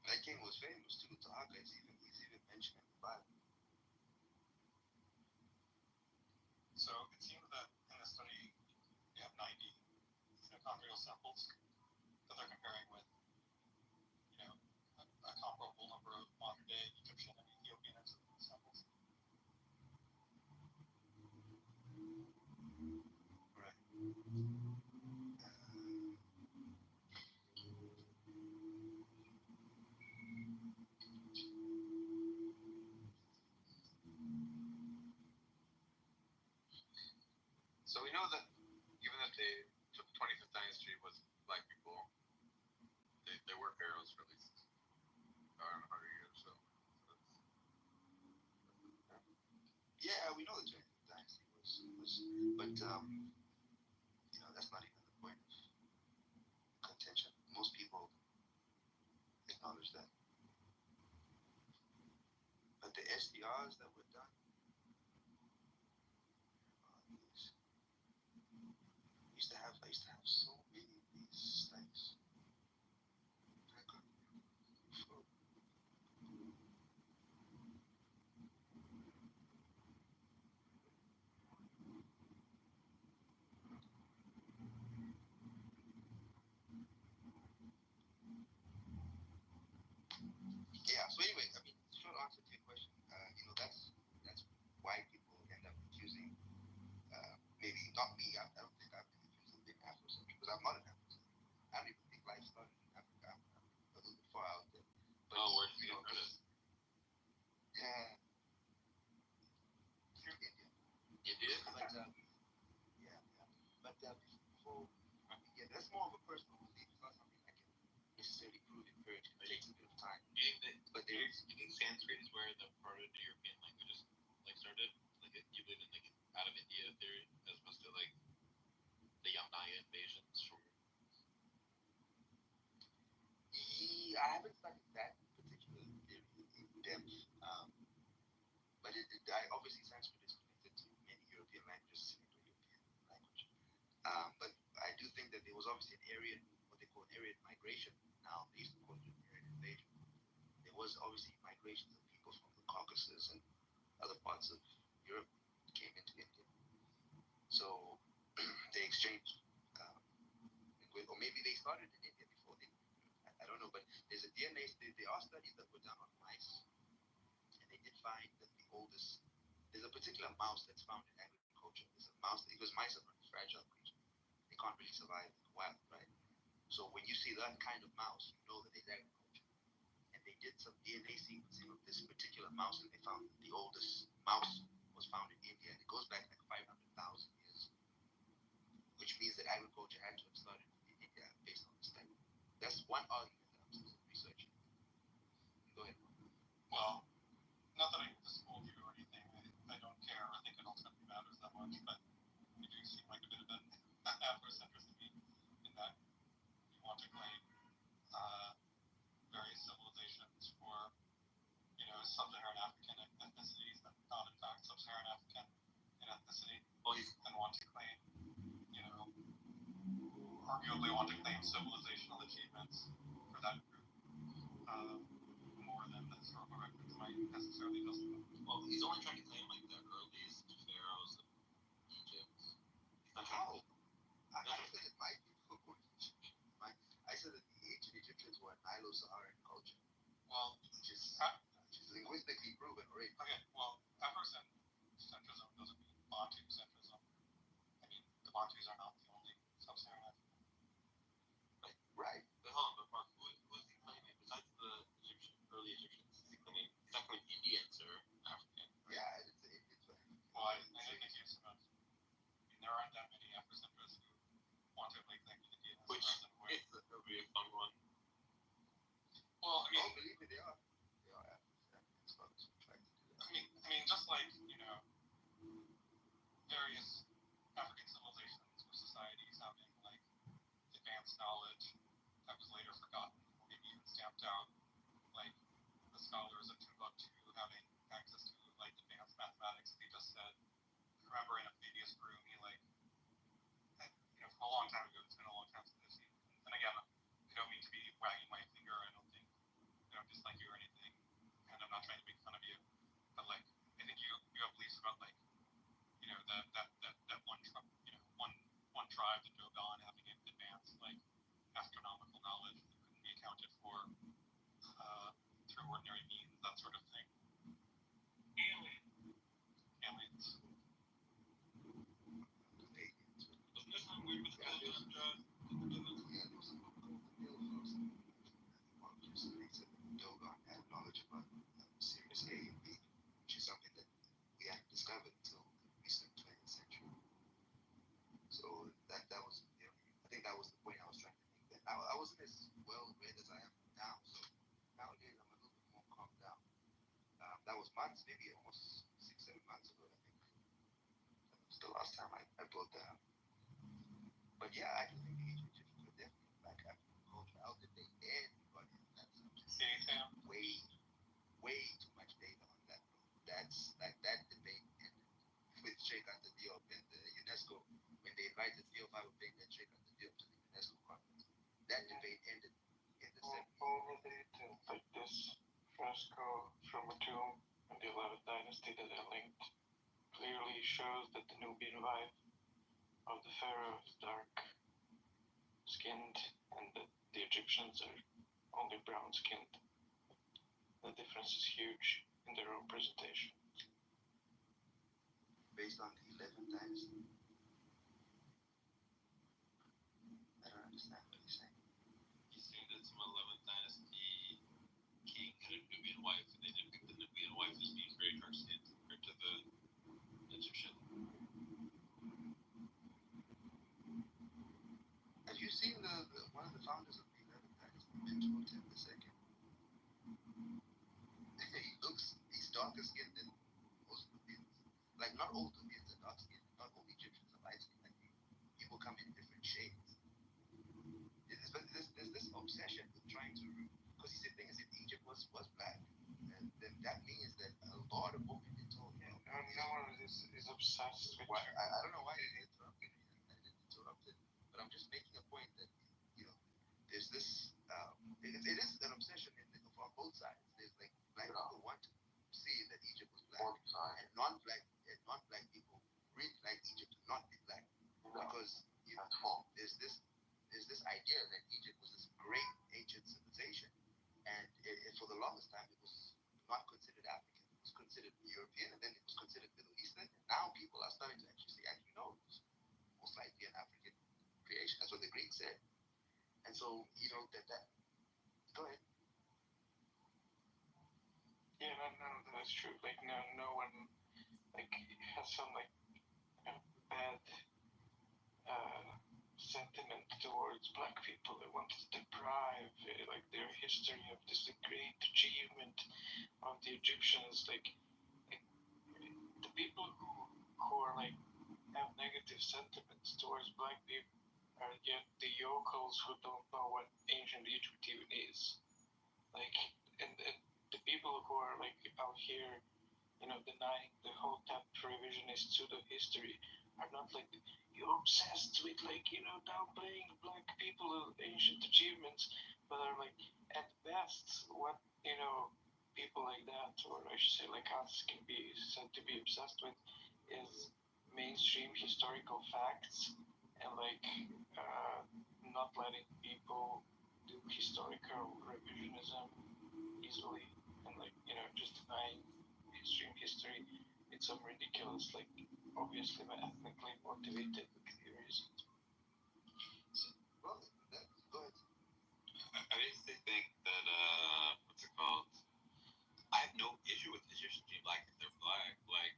That king was famous too. Tahaka is even mentioned in the Bible. So it seems that in the study, you have 90 mitochondrial samples that they're comparing with, a comparable number of modern-day Egyptian and Ethiopian samples. Right. So we know that given that the 25th dynasty was black people, they were pharaohs for at least 100 years. So Yeah, we know the 25th dynasty was but that's not even the point of contention. Most people acknowledge that. But the SDRs that were done, I used to have so many of these things. Yeah, so anyway, I mean, short answer to your question, that's why people end up accusing, maybe not me, I don't think I've been accused of being Afrocentric, because I'm not an Afrocentric. I don't even think life started in Africa. I'm a little bit far out there. But, where did you get credit? Yeah. Through India. You did? But, yeah. But before I begin, that's more of a personal belief. It's not something I can necessarily prove empirically. It takes a bit of time. Do you think Sanskrit is where the Proto-European languages started? Like you believe in out of India theory as opposed to the Yamnaya invasions from. I haven't studied that particular theory in depth, but obviously Sanskrit is connected to many European languages, Indo-European language. But I do think that there was obviously what they call an Aryan migration. Now they used to call it an Aryan invasion. There was obviously migrations of people from the Caucasus and other parts of Europe came into India. So they exchanged, maybe they started in India before they. I don't know, but there's a DNA. There are studies that were done on mice, and they did find that the oldest. There's a particular mouse that's found in agriculture. There's a mouse because mice are pretty fragile creatures. They can't really survive in the wild, right? So when you see that kind of mouse, you know that it's agriculture. And they did some DNA sequencing of this particular mouse, and they found that the oldest mouse was found in India, and it goes back like 500,000 years, which means that agriculture had to have started in India based on this study. That's one argument that I'm still researching. Go ahead. Well, not that I disavow you or anything. I don't care. I think it ultimately matters that much, but you do seem like a bit of an Afrocentrist to me in that you want to claim various civilizations for, sub-Saharan African ethnicities that are not in fact sub-Saharan African in ethnicity, and want to claim, arguably want to claim civilizational achievements for that group more than the historical records might necessarily justify. Well, he's only trying to claim like the earliest pharaohs of Egypt. He's not trying to I said it might be. I said that the ancient Egyptians were Nilo-Saharan culture, Well, which is linguistically proven already. okay, well, Afrocentrism doesn't mean Bantu centrism. I mean, the Bantus are not the only sub-Saharan African. Right. But hold on, but Mark, who is he claiming? Besides the early Egyptians, is he claiming? He's not claiming Indians or African. Right? Yeah, it's Well, I didn't accuse him of. There aren't that many Afrocentrists who want to claim Indian as Which a way. is a really fun one. Well, I mean, believe me, they are. They are Africans folks who try to do that. I mean, just like various African civilizations or societies having like advanced knowledge that was later forgotten or maybe even stamped out, like the scholars of Timbuktu having access to like advanced mathematics. They just said, I remember in a previous room, he from a long time ago. It's been a long time since I've seen. And again, I don't mean to be wagging my finger. I don't think dislike you or anything, and I'm not trying to make fun of you. But like, I think you have beliefs about like, that one tribe, the Dogon, having advanced like astronomical knowledge that couldn't be accounted for through ordinary means, that sort of thing. Aliens. Wasn't there something weird with the Dogon tribe? Dogon had knowledge about Series A and B, which is something that we hadn't discovered until the recent 20th century. So that was, I think that was the point I was trying to make. That I wasn't as well read as I am now, so nowadays I'm a little bit more calmed down. That was months, maybe almost 6-7 months ago, I think. That was the last time I brought that up. But yeah, I do think the ancient Egyptians were definitely Black African culture. How did they anybody in that subject? Way too much data on that, bro. That's like that debate ended with Sheikh Anta Diop and the UNESCO when they invited Theo Fababeng and Sheikh Anta Diop to the UNESCO conference. That debate ended in the 70s. Over the like this fresco from a tomb in the 11th dynasty that are linked clearly shows that the Nubian vibe of the pharaoh is dark skinned and that the Egyptians are only brown skinned. The difference is huge in their own presentation. Based on the 11th dynasty. I don't understand what he's saying. He's saying that some 11th dynasty king had a Nubian wife, and they didn't the Nubian wife as being very dark skinned compared to the Egyptian. Have you seen one of the founders of the 11th dynasty, Mentuhotep II? He's darker skinned than most Nubians. Like, not all Nubians are dark skinned, not all Egyptians are light skinned. Like, people come in different shades. There's this obsession with trying to, because the thing is, if Egypt was black, then that means that a lot of what we've been told, No one is obsessed with why, I don't know why they interrupted me. I didn't interrupt it, but I'm just making a point that, there's this, it is an obsession on both sides. There's like black people want to see that Egypt was black, and non-black people really like Egypt to not be black, because there's this idea considered European, and then it was considered Middle Eastern. And now people are starting to actually say, actually, no, it's most likely an African creation. That's what the Greeks said. And so, that go ahead. Yeah, no, that's true. Like, no one like has some like bad sentiment towards black people. They want to deprive like their history of this great achievement of the Egyptians. Like the people who are like have negative sentiments towards black people are yet the yokels who don't know what ancient Egypt even is. Like, and the people who are like out here, denying the whole tap revisionist pseudo history are not like you're obsessed with like downplaying black people ancient achievements, but are like at best what people like that, or I should say like us, can be said to be obsessed with is mainstream historical facts and like not letting people do historical revisionism easily and like just denying mainstream history with some ridiculous like obviously ethnically motivated theories. Well, go ahead. I basically think that what's it called? I have no issue with Egyptians being black if they're black. Like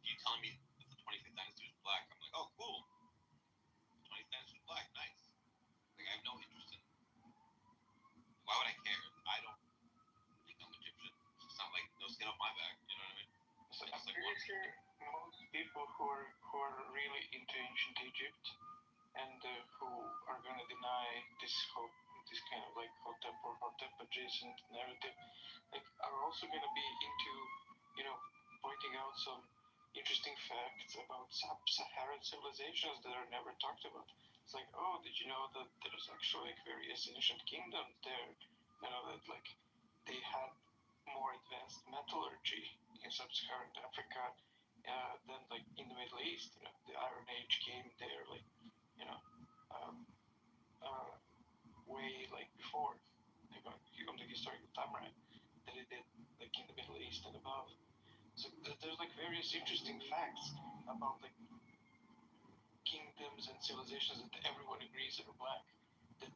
you telling me that the 25th dynasty was black, I'm like, oh cool. The 20th dynasty was black, nice. Like I have no interest in. Why would I care? I don't think I'm Egyptian. It's not like no skin off my back. You know what I mean? So I'm pretty sure most people who are really into ancient Egypt and who are going to deny this kind of like hotep adjacent narrative, like are also going to be into pointing out some interesting facts about sub-Saharan civilizations that are never talked about. It's like, oh, did you know that there's actually like various ancient kingdoms there? That like they had more advanced metallurgy in sub-Saharan Africa than like in the Middle East. The Iron Age came there like um, way like before, like on the historical timeline that it did like in the Middle East and above. So there's like various interesting facts about like kingdoms and civilizations that everyone agrees are black. That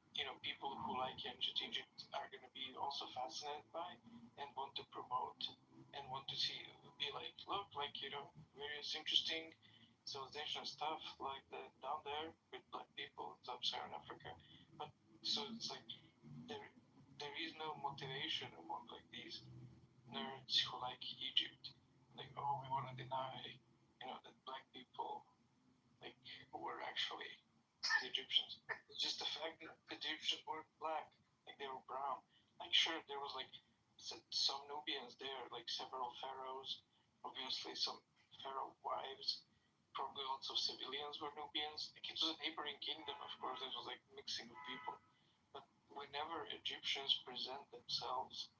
people who like ancient Egypt are going to be also fascinated by and want to promote and want to see, be like, look, like various interesting civilization stuff like that down there with black people in sub-Saharan Africa. But so it's like there is no motivation among like these nerds who like Egypt. Like, oh, we want to deny that black people like were actually the Egyptians. It's just the fact that the Egyptians weren't black, like they were brown. Like sure, there was like some Nubians there, like several pharaohs, obviously some pharaoh wives, probably lots of civilians were Nubians. Like it was a neighboring kingdom, of course. It was like mixing of people. But whenever Egyptians present themselves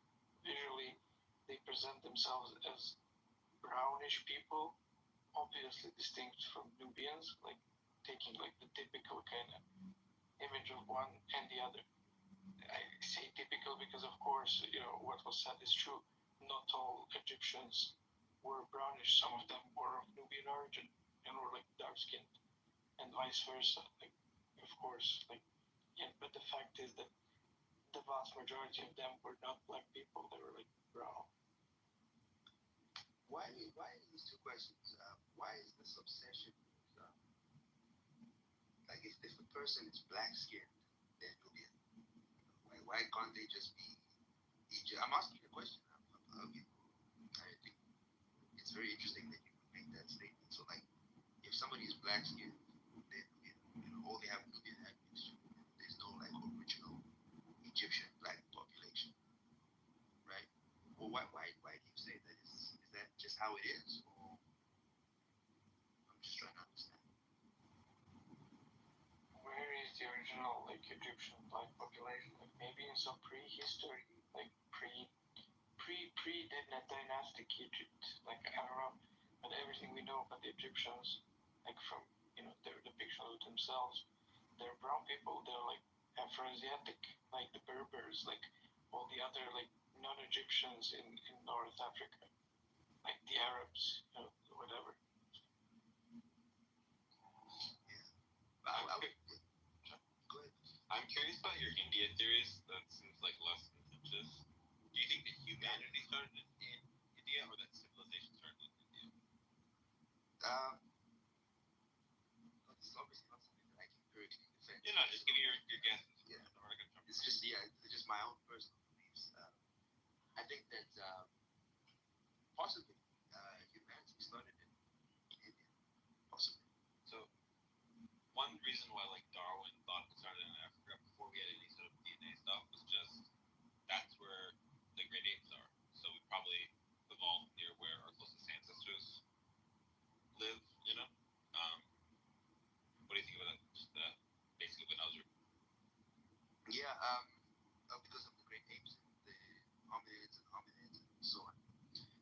visually, they present themselves as brownish people, obviously distinct from Nubians, like taking like the typical kind of image of one and the other. I say typical because of course, what was said is true. Not all Egyptians were brownish. Some of them were of Nubian origin and were like dark skinned and vice versa. Like of course, like yeah, but the fact is that the vast majority of them were not black people, they were like brown. Why these two questions? Why is this obsession with, like if a person is black skinned, they're Nubian. Why can't they just be Egypt? I'm asking you a question. I think it's very interesting that you would make that statement. So like, if somebody is black skinned, they're Nubian. All they have Nubian heritage. There's no like original Egyptian black population, right? Well, why do you say that? Is that just how it is, or I'm just trying to understand. Where is the original like Egyptian black population? Like maybe in some prehistory, like pre-dynastic Egypt. Like I don't know, but everything we know about the Egyptians, like from their depictions of themselves, they're brown people. They're like Afro-Asiatic, like the Berbers, like all the other like non-Egyptians in North Africa. Like Arabs, whatever. Go ahead. I'm curious about your India theories. That seems like less contentious. Do you think that humanity started in India, or that civilization started in India? It's obviously not something that I can empirically defend. Yeah, no, just give me your guesses. Yeah. I'm not gonna jump It's just my own personal beliefs. I think that possibly humanity started in India. Possibly. So, one reason why like Darwin thought it started in Africa before we had any sort of DNA stuff was just that's where the great apes are. So we probably evolved near where our closest ancestors live. You know. What do you think about that? Just that basically what Bowser. Yeah. Because of the great apes and the hominids and so on.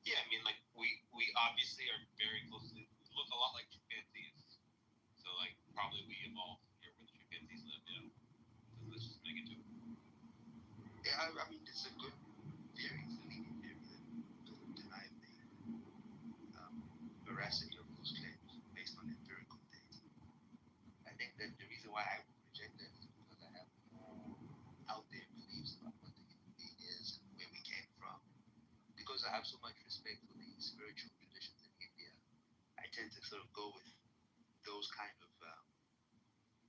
Yeah, I mean, like we obviously are very closely we look a lot like chimpanzees. So like probably we evolved here where the chimpanzees live. Yeah. So let's just make it to. Yeah, I mean, it's a good theory. It's a leading theory that doesn't deny the veracity of those claims based on empirical data. I think that the reason why I would reject that is because I have more out there beliefs about what the human being is and where we came from. Because I have so much respect for the spiritual traditions in India, I tend to sort of go with those kind of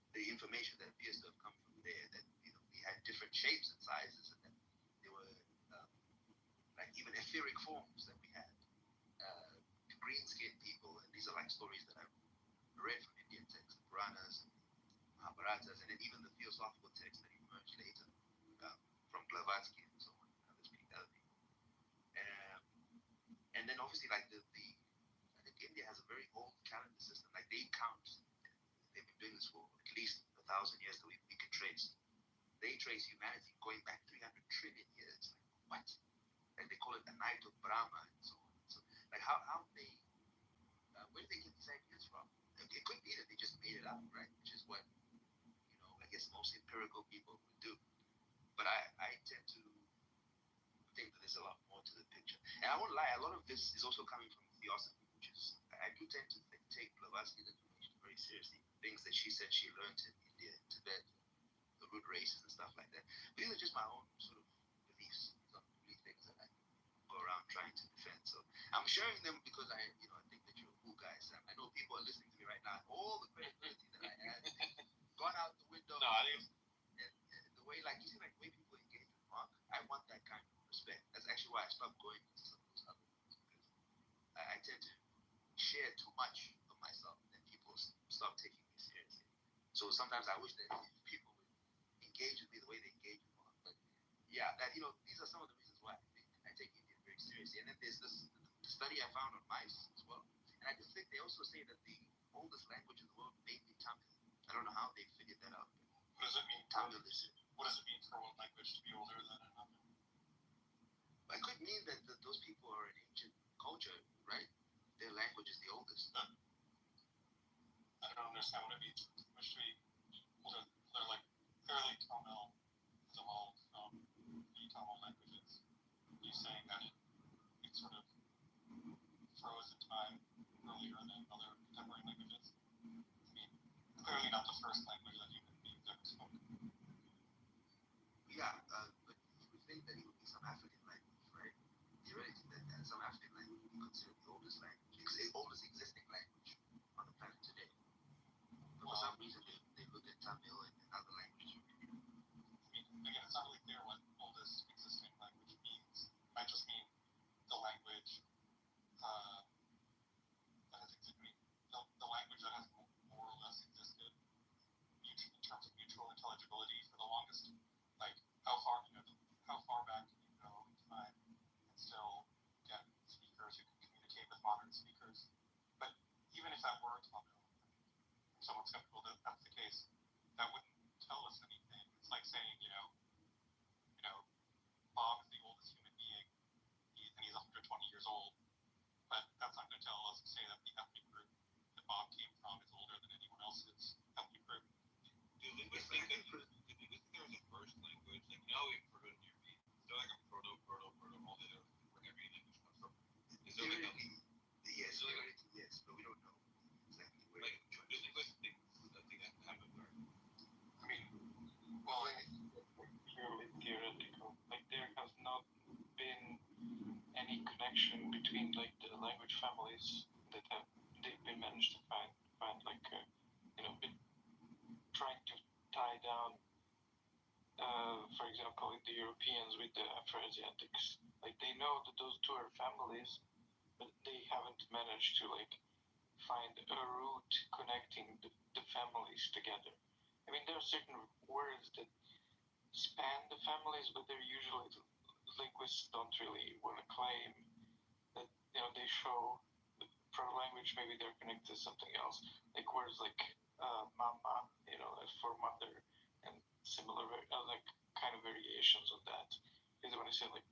the information that appears to have come from there. That we had different shapes and sizes, and that there were like even etheric forms that we had. Green-skinned people, and these are like stories that I've read from Indian texts, the Puranas and Mahabharatas, and then even the theosophical texts that emerged later from Blavatsky and so on, and other people. And then obviously like I think India has a very old calendar system. Like they count, they've been doing this for at least 1,000 years that we can trace. They trace humanity going back 300 trillion years. Like what? And they call it a night of Brahma and so on. So like how they where do they get these ideas from? It could be that they just made it up, right? Which is what I guess most empirical people would do. But I tend to think that there's a lot more to the picture. And I won't lie, a lot of this is also coming from theosophy, which is I do tend to take Blavatsky's information very seriously. Things that she said she learned in India, in Tibet, the root races and stuff like that. But these are just my own sort of beliefs. These aren't really things that I go around trying to defend. So I'm sharing them because I think that you're cool guys. I know people are listening to me right now. All the credibility that I had gone out the window. No, I think and the way, like, you see, like, the way people engage with Mark, I want that kind of respect. That's actually why I stopped going into some of those other ones, because I tend to share too much of myself, and people stop taking me seriously. So sometimes I wish that people would engage with me the way they engage with Mark. But yeah, these are some of the reasons why I take India very seriously. And then there's the study I found on mice as well. And I do think they also say that the oldest language in the world may be Tamil. I don't know how they figured that out. What does it mean? Tamil is it. What does it mean for one language to be older than another? It could mean that those people are an ancient culture, right? Their language is the oldest. I don't understand what it means. Which to be older. They're like clearly Tamil has evolved from the Tamil languages. Are you saying that it sort of froze in time earlier than other contemporary languages? I mean, clearly not the first language that human beings ever spoke. Yeah, but you would think that it would be some African language, right? Theoretically, that some African language would be considered the oldest language, the oldest existing language on the planet today. But for some reason, they look at Tamil and other languages from India. I mean, again, it's not really clear what oldest existing language means. It might just mean the language that has existed. I mean, the language that has more or less existed in terms of mutual intelligibility for the longest. Like how far back can you go in time and still get speakers who can communicate with modern speakers? But even if that were Tamil, I'm somewhat skeptical that that's the case. That wouldn't tell us anything. It's like saying, Bob is the oldest human being, and he's 120 years old. But that's not going to tell us, say that the ethnic group that Bob came from is older than anyone else's ethnic group. Do linguists think there was a first language? Like, we've Proto-Near-East. Is there like a proto, all the other, where every language comes from? Is there like a between like the language families that they've been managed to find like been trying to tie down, for example, the Europeans with the Afro-Asiatics. Like they know that those two are families, but they haven't managed to like find a route connecting the families together. I mean, there are certain words that span the families, but they're usually linguists don't really want to claim that they show for language maybe they're connected to something else, like words like mama, for mother, and similar like kind of variations of that. Because when I say like,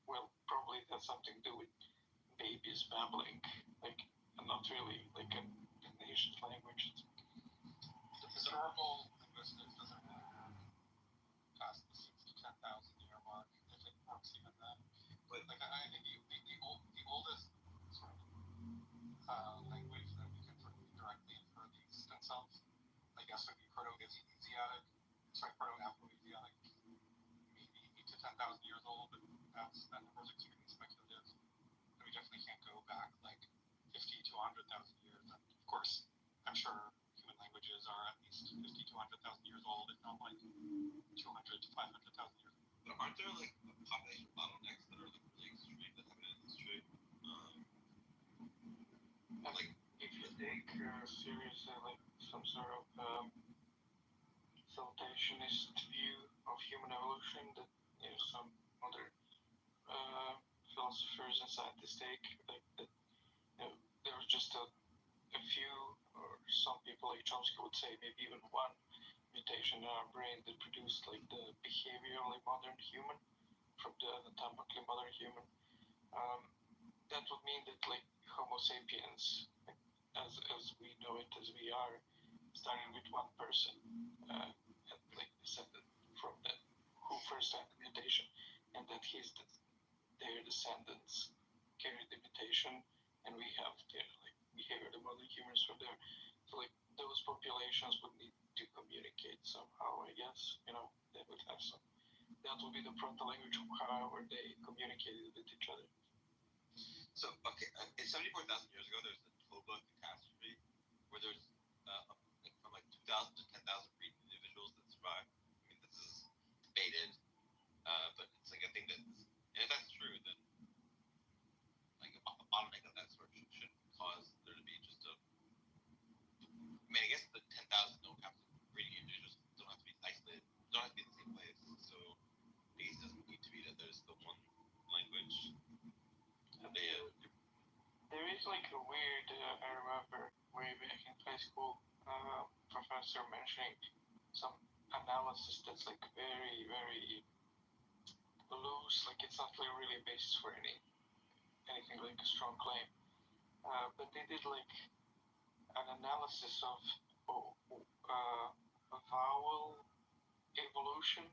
well, probably it has something to do with babies babbling, like not really like a nation's language. The historical linguistics doesn't really work past the 6 to 10,000 year mark, if it works even then. But like I think the oldest sort of language that we can sort of directly infer the existence of, I guess, would be Proto-Asiatic. Sorry, Proto-Afro-Asiatic, maybe 8 to 10,000 years old, but that number is extremely speculative. And we definitely can't go back like 50 to 100,000 years. And of course, I'm sure human languages are at least 50 to 100,000 years old, if not like 200 to 500,000 years old. But aren't there like population bottlenecks that are like really extreme that happen in history? Like if you take seriously like some sort of saltationist view of human evolution that some other philosophers and scientists take, like that there was just a few, or some people like Chomsky would say maybe even one mutation in our brain that produced like the behaviorally modern human from the anatomically modern human. That would mean that like Homo sapiens, like, as we know it, as we are, starting with one person, and like descended from that who first had the mutation, and that their descendants carry the mutation, and we have like behavior the modern humans from there. So like those populations would need to communicate somehow, I guess. They would have some. That would be the proto language, however they communicated with each other. So, okay, 74,000 years ago, there's the Toba catastrophe, where there's from like 2,000 to 10,000 breed individuals that survived. I mean, this is debated, but it's like a thing that's, and if that's true, then like a bottleneck of that sort should cause there to be just a. I mean, I guess the 10,000 don't have to breeding individuals don't have to be isolated, don't have to be in the same place. So, I guess it doesn't need to be that there's the one language. There is like a weird, I remember way back in high school, professor mentioning some analysis that's like very, very loose, like it's not really a basis for anything like a strong claim. But they did like an analysis of vowel evolution.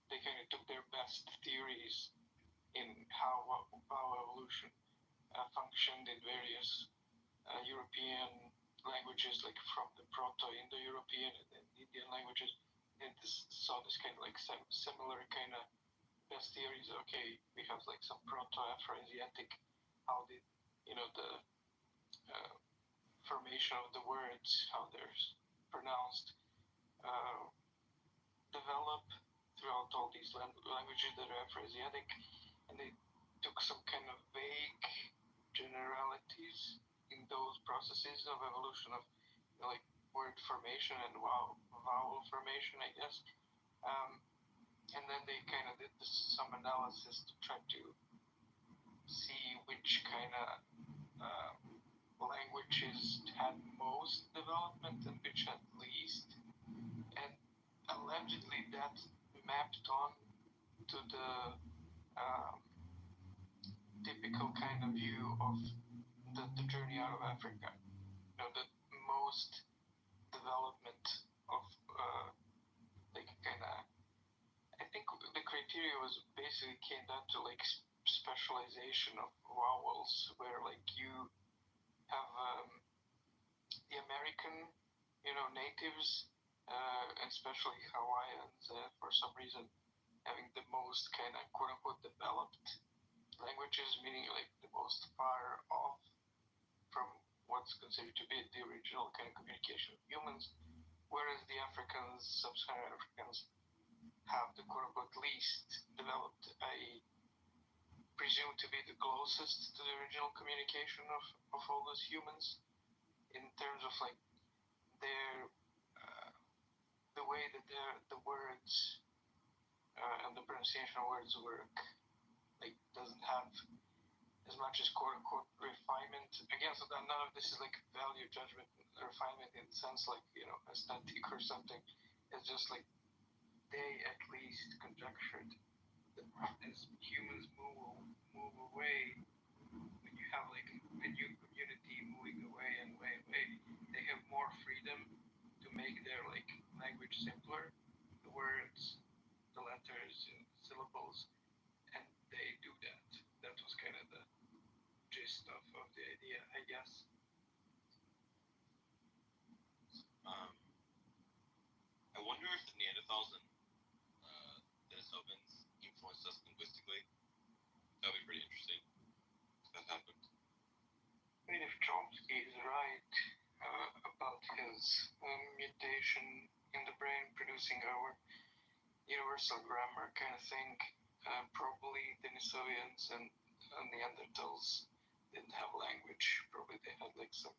They kind of took their best theories in how vowel evolution functioned in various European languages, like from the Proto-Indo-European and then Indian languages, and saw this kind of like similar kind of best theories. Okay, we have like some Proto-Afro-Asiatic. How did the formation of the words, how they're pronounced, develop throughout all these languages that are Afro-Asiatic, and they took some kind of vague generalities in those processes of evolution of like word formation and vowel formation, I guess. And then they kind of did some analysis to try to see which kind of languages had most development and which had least. And allegedly that mapped on to the typical kind of view of the journey out of Africa. The most development of like kind of, I think the criteria was basically came down to like specialization of vowels, where like you have the American, natives, especially Hawaiians, for some reason having the most kind of quote unquote developed language which is meaning like the most far off from what's considered to be the original kind of communication of humans, whereas the Africans, sub-Saharan Africans, have the quote-unquote least developed, i.e. presumed to be the closest to the original communication of all those humans in terms of like their the way that the words and the pronunciation of words work, like doesn't have as much as quote unquote refinement. Again, so that none of this is like value judgment refinement in the sense like, you know, aesthetic or something. It's just like they at least conjectured that as humans move away, when you have like a new community moving away and away, they have more freedom to make their like language simpler, the words, the letters, syllables, and they do that. That was kind of the gist of the idea, I guess. I wonder if the Neanderthals and Denisovans influenced us linguistically. That would be pretty interesting if that happened. I mean, if Chomsky is right about his mutation in the brain producing our universal grammar kind of thing, probably Denisovans and Neanderthals didn't have language. Probably they had like some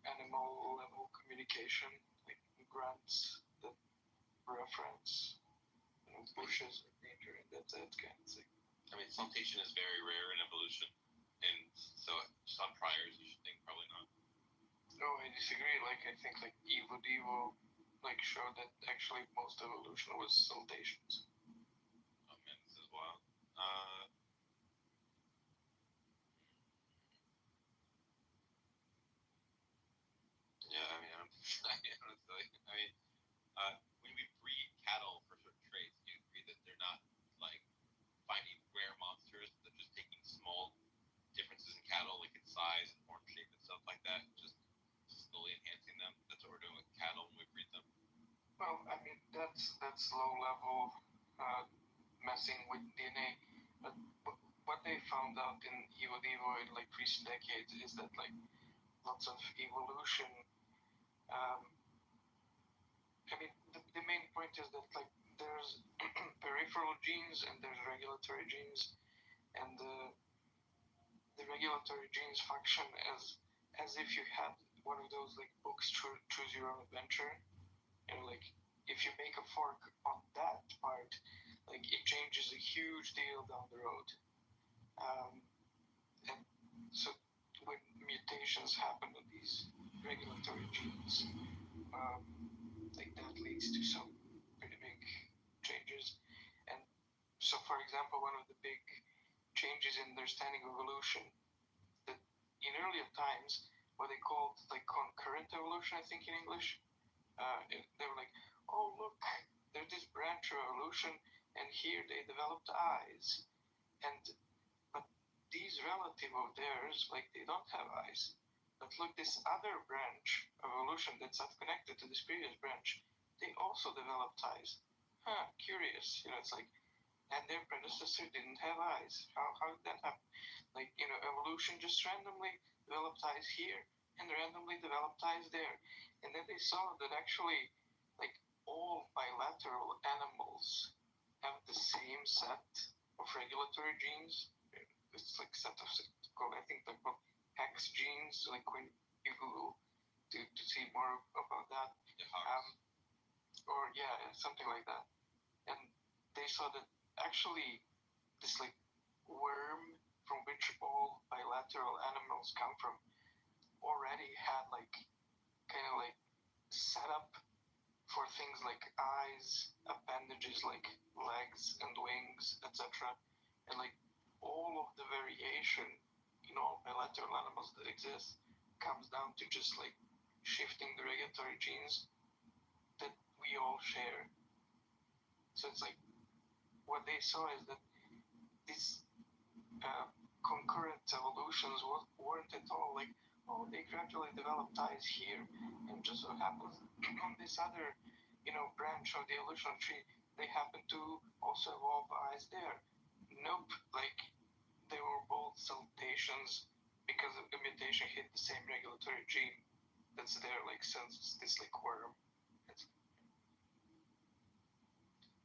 animal level communication, like grunts that reference, you know, bushes or danger and that kind of thing. I mean, saltation is very rare in evolution, and so just on priors, you should think probably not. No, I disagree. Like, I think like Evo Devo like showed that actually most evolution was saltations. Oh man, this is wild. Yeah, I mean, honestly, when we breed cattle for certain traits, do you agree that they're not like finding rare monsters, but they're just taking small differences in cattle, like in size and horn shape and stuff like that, just slowly enhancing them? That's what we're doing with cattle when we breed them. Well, I mean that's low level messing with DNA, but what they found out in Evo Devo in like recent decades is that like lots of evolution. I mean, the main point is that like there's peripheral genes and there's regulatory genes, and the regulatory genes function as if you had one of those like books, choose your own adventure, and like if you make a fork on that part, like it changes a huge deal down the road. And so when mutations happen on these regulatory genes, like that leads to some pretty big changes. And so, for example, one of the big changes in understanding of evolution that in earlier times, what they called like concurrent evolution, I think in English, they were like, oh look, there's this branch of evolution, and here they developed eyes, and but these relative of theirs, like they don't have eyes. But look, this other branch of evolution that's not connected to this previous branch, they also developed eyes. Huh, curious. You know, it's like, and their predecessor didn't have eyes. How did that happen? Like, you know, evolution just randomly developed eyes here and randomly developed eyes there. And then they saw that actually, like, all bilateral animals have the same set of regulatory genes. It's like set of, I think they're called hex genes, like when you Google to see more about that. Or yeah, something like that. And they saw that actually this like worm from which all bilateral animals come from already had like kind of like set up for things like eyes, appendages like legs and wings, etc. And like all of the variation in all bilateral animals that exist comes down to just like shifting the regulatory genes that we all share. So it's like what they saw is that these concurrent evolutions weren't at all like, oh, they gradually developed eyes here, and just so happens on this other, you know, branch of the evolution tree, they happen to also evolve eyes there. Nope, like mutations because a mutation hit the same regulatory gene that's there, like since this like worm.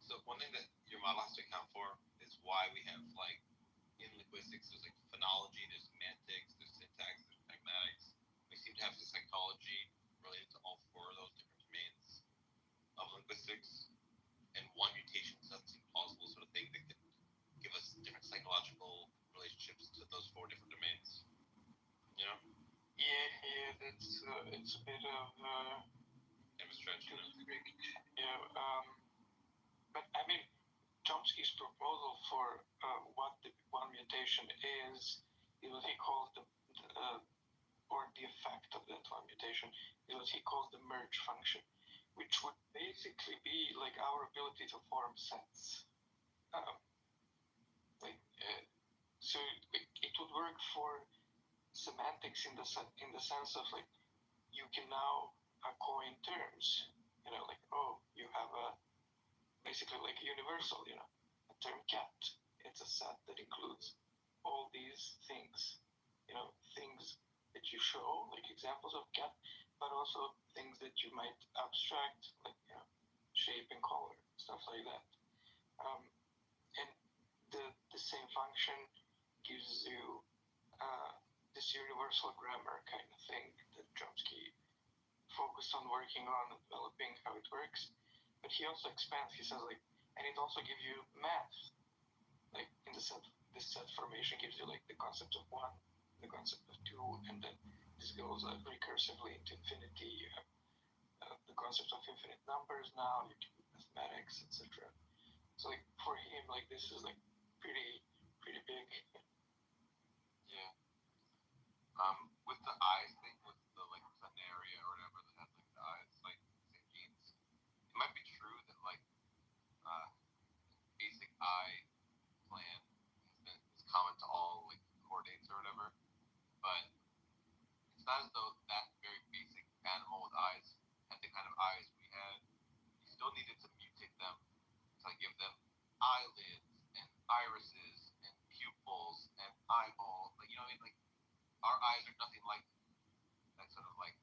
So one thing that your model has to account for is why we have like in linguistics there's like phonology, there's semantics, there's syntax, there's pragmatics. We seem to have the psychology related to all four of those different domains of linguistics, and one mutation doesn't seem plausible sort of thing that could give us different psychological relationships to those four different domains. You know? Yeah, that's it's a bit of Kind of a stretch, you know? yeah. But I mean, Chomsky's proposal for what the one mutation is what he calls the or the effect of that one mutation is what he calls the merge function, which would basically be like our ability to form sets. So like, it would work for semantics in the sense of like you can now coin terms. You know, like you have a basically like universal. You know, a term cat. It's a set that includes all these things. You know, things that you show, like examples of cat, but also things that you might abstract, like shape and color, stuff like that. And the same function gives you this universal grammar kind of thing that Chomsky focused on working on and developing how it works. But he also expands. He says like, and it also gives you math. Like in the set, this set formation gives you like the concept of one, the concept of two, and then this goes recursively into infinity. You have the concept of infinite numbers now. You can do mathematics, etc. So like for him, like this is like pretty big. Yeah. With the eyes thing, with the like planaria or whatever that has like the eyes, like same genes, it might be true that like basic eye plan is common to all like chordates or whatever, but it's not as though that very basic animal with eyes had the kind of eyes we had. You still needed to mutate them to like, give them eyelids and irises and pupils and eyeballs. Like you know what I mean? Like our eyes are nothing like that sort of like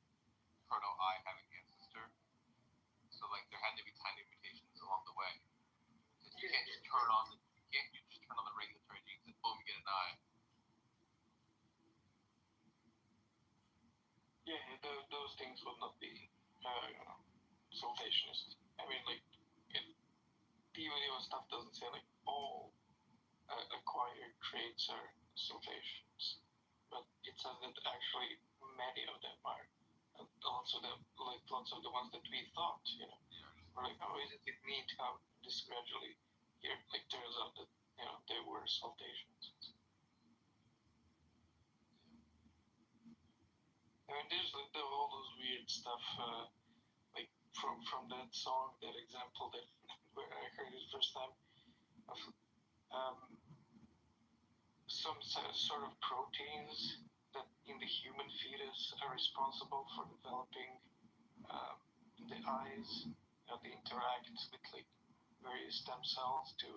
proto eye having ancestor. So like there had to be tiny mutations along the way. Because you can't just turn on the regulatory genes and boom, you get an eye. Yeah, those things would not be sultationist. I mean, like, the video stuff doesn't say like all acquired traits are sultations, but it says that actually many of them are. Lots of them, like lots of the ones that we thought, we're like, oh, isn't it neat how this gradually here like turns out that they were sultations. I mean, there's like all those weird stuff, like from that song, that example that where I heard it first time of some sort of proteins that in the human fetus are responsible for developing the eyes. They interact with like various stem cells to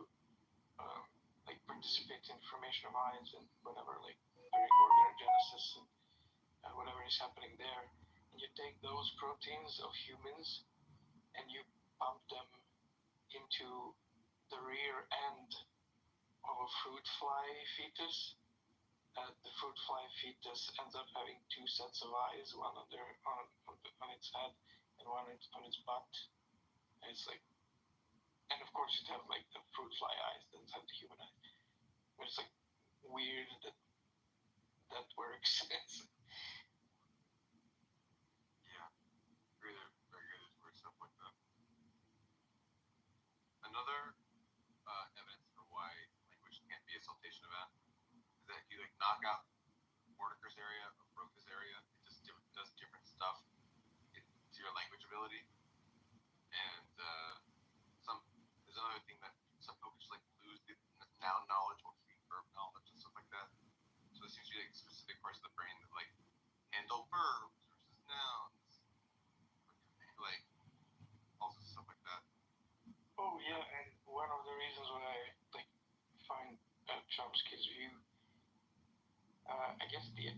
like participate in formation of eyes and whatever, like during organogenesis and whatever is happening there. And you take those proteins of humans and you pump them into the rear end of a fruit fly fetus. The fruit fly fetus ends up having two sets of eyes, one on its head and one on its butt. And it's like, and of course it have like the fruit fly eyes, doesn't have the human eyes. But it's like weird that works. Yeah, very good for stuff like that. Another evidence for why language can't be a sultation event is that if you like knock out Wernicke's area or Broca's area, it just does different stuff to your language ability. And there's another thing that some people just like lose the noun knowledge or verb knowledge and stuff like that. So there seems to be like specific parts of the brain that like handle verbs versus nouns, like also stuff like that. Oh yeah, and one of the reasons why I like find Chomsky's view I guess the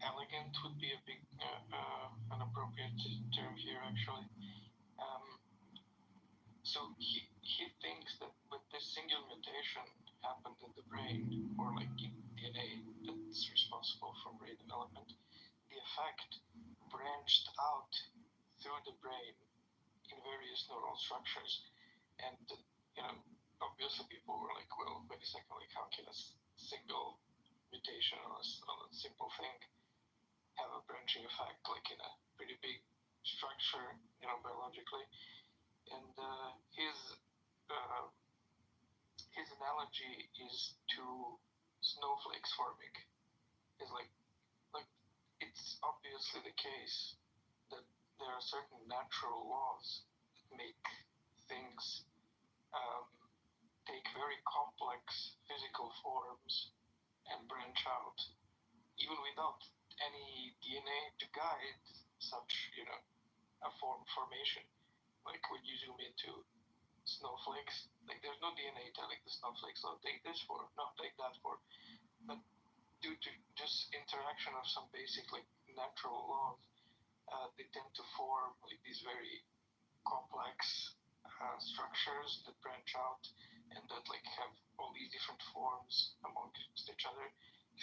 elegant would be a big, an appropriate term here actually. So he thinks that with this single mutation happened in the brain, or like in DNA that's responsible for brain development, the effect branched out through the brain in various neural structures. And, obviously people were like, well, wait a second, like how can a single mutation on a simple thing have a branching effect, like in a pretty big structure, biologically? And his analogy is to snowflakes forming. Is like it's obviously the case that there are certain natural laws that make things take very complex physical forms and branch out, even without any DNA to guide such, a formation. Like when you zoom into snowflakes, like there's no DNA telling the snowflakes, oh, take this form, no, take that form. But due to just interaction of some basic like natural laws, they tend to form like these very complex structures that branch out and that like have all these different forms amongst each other.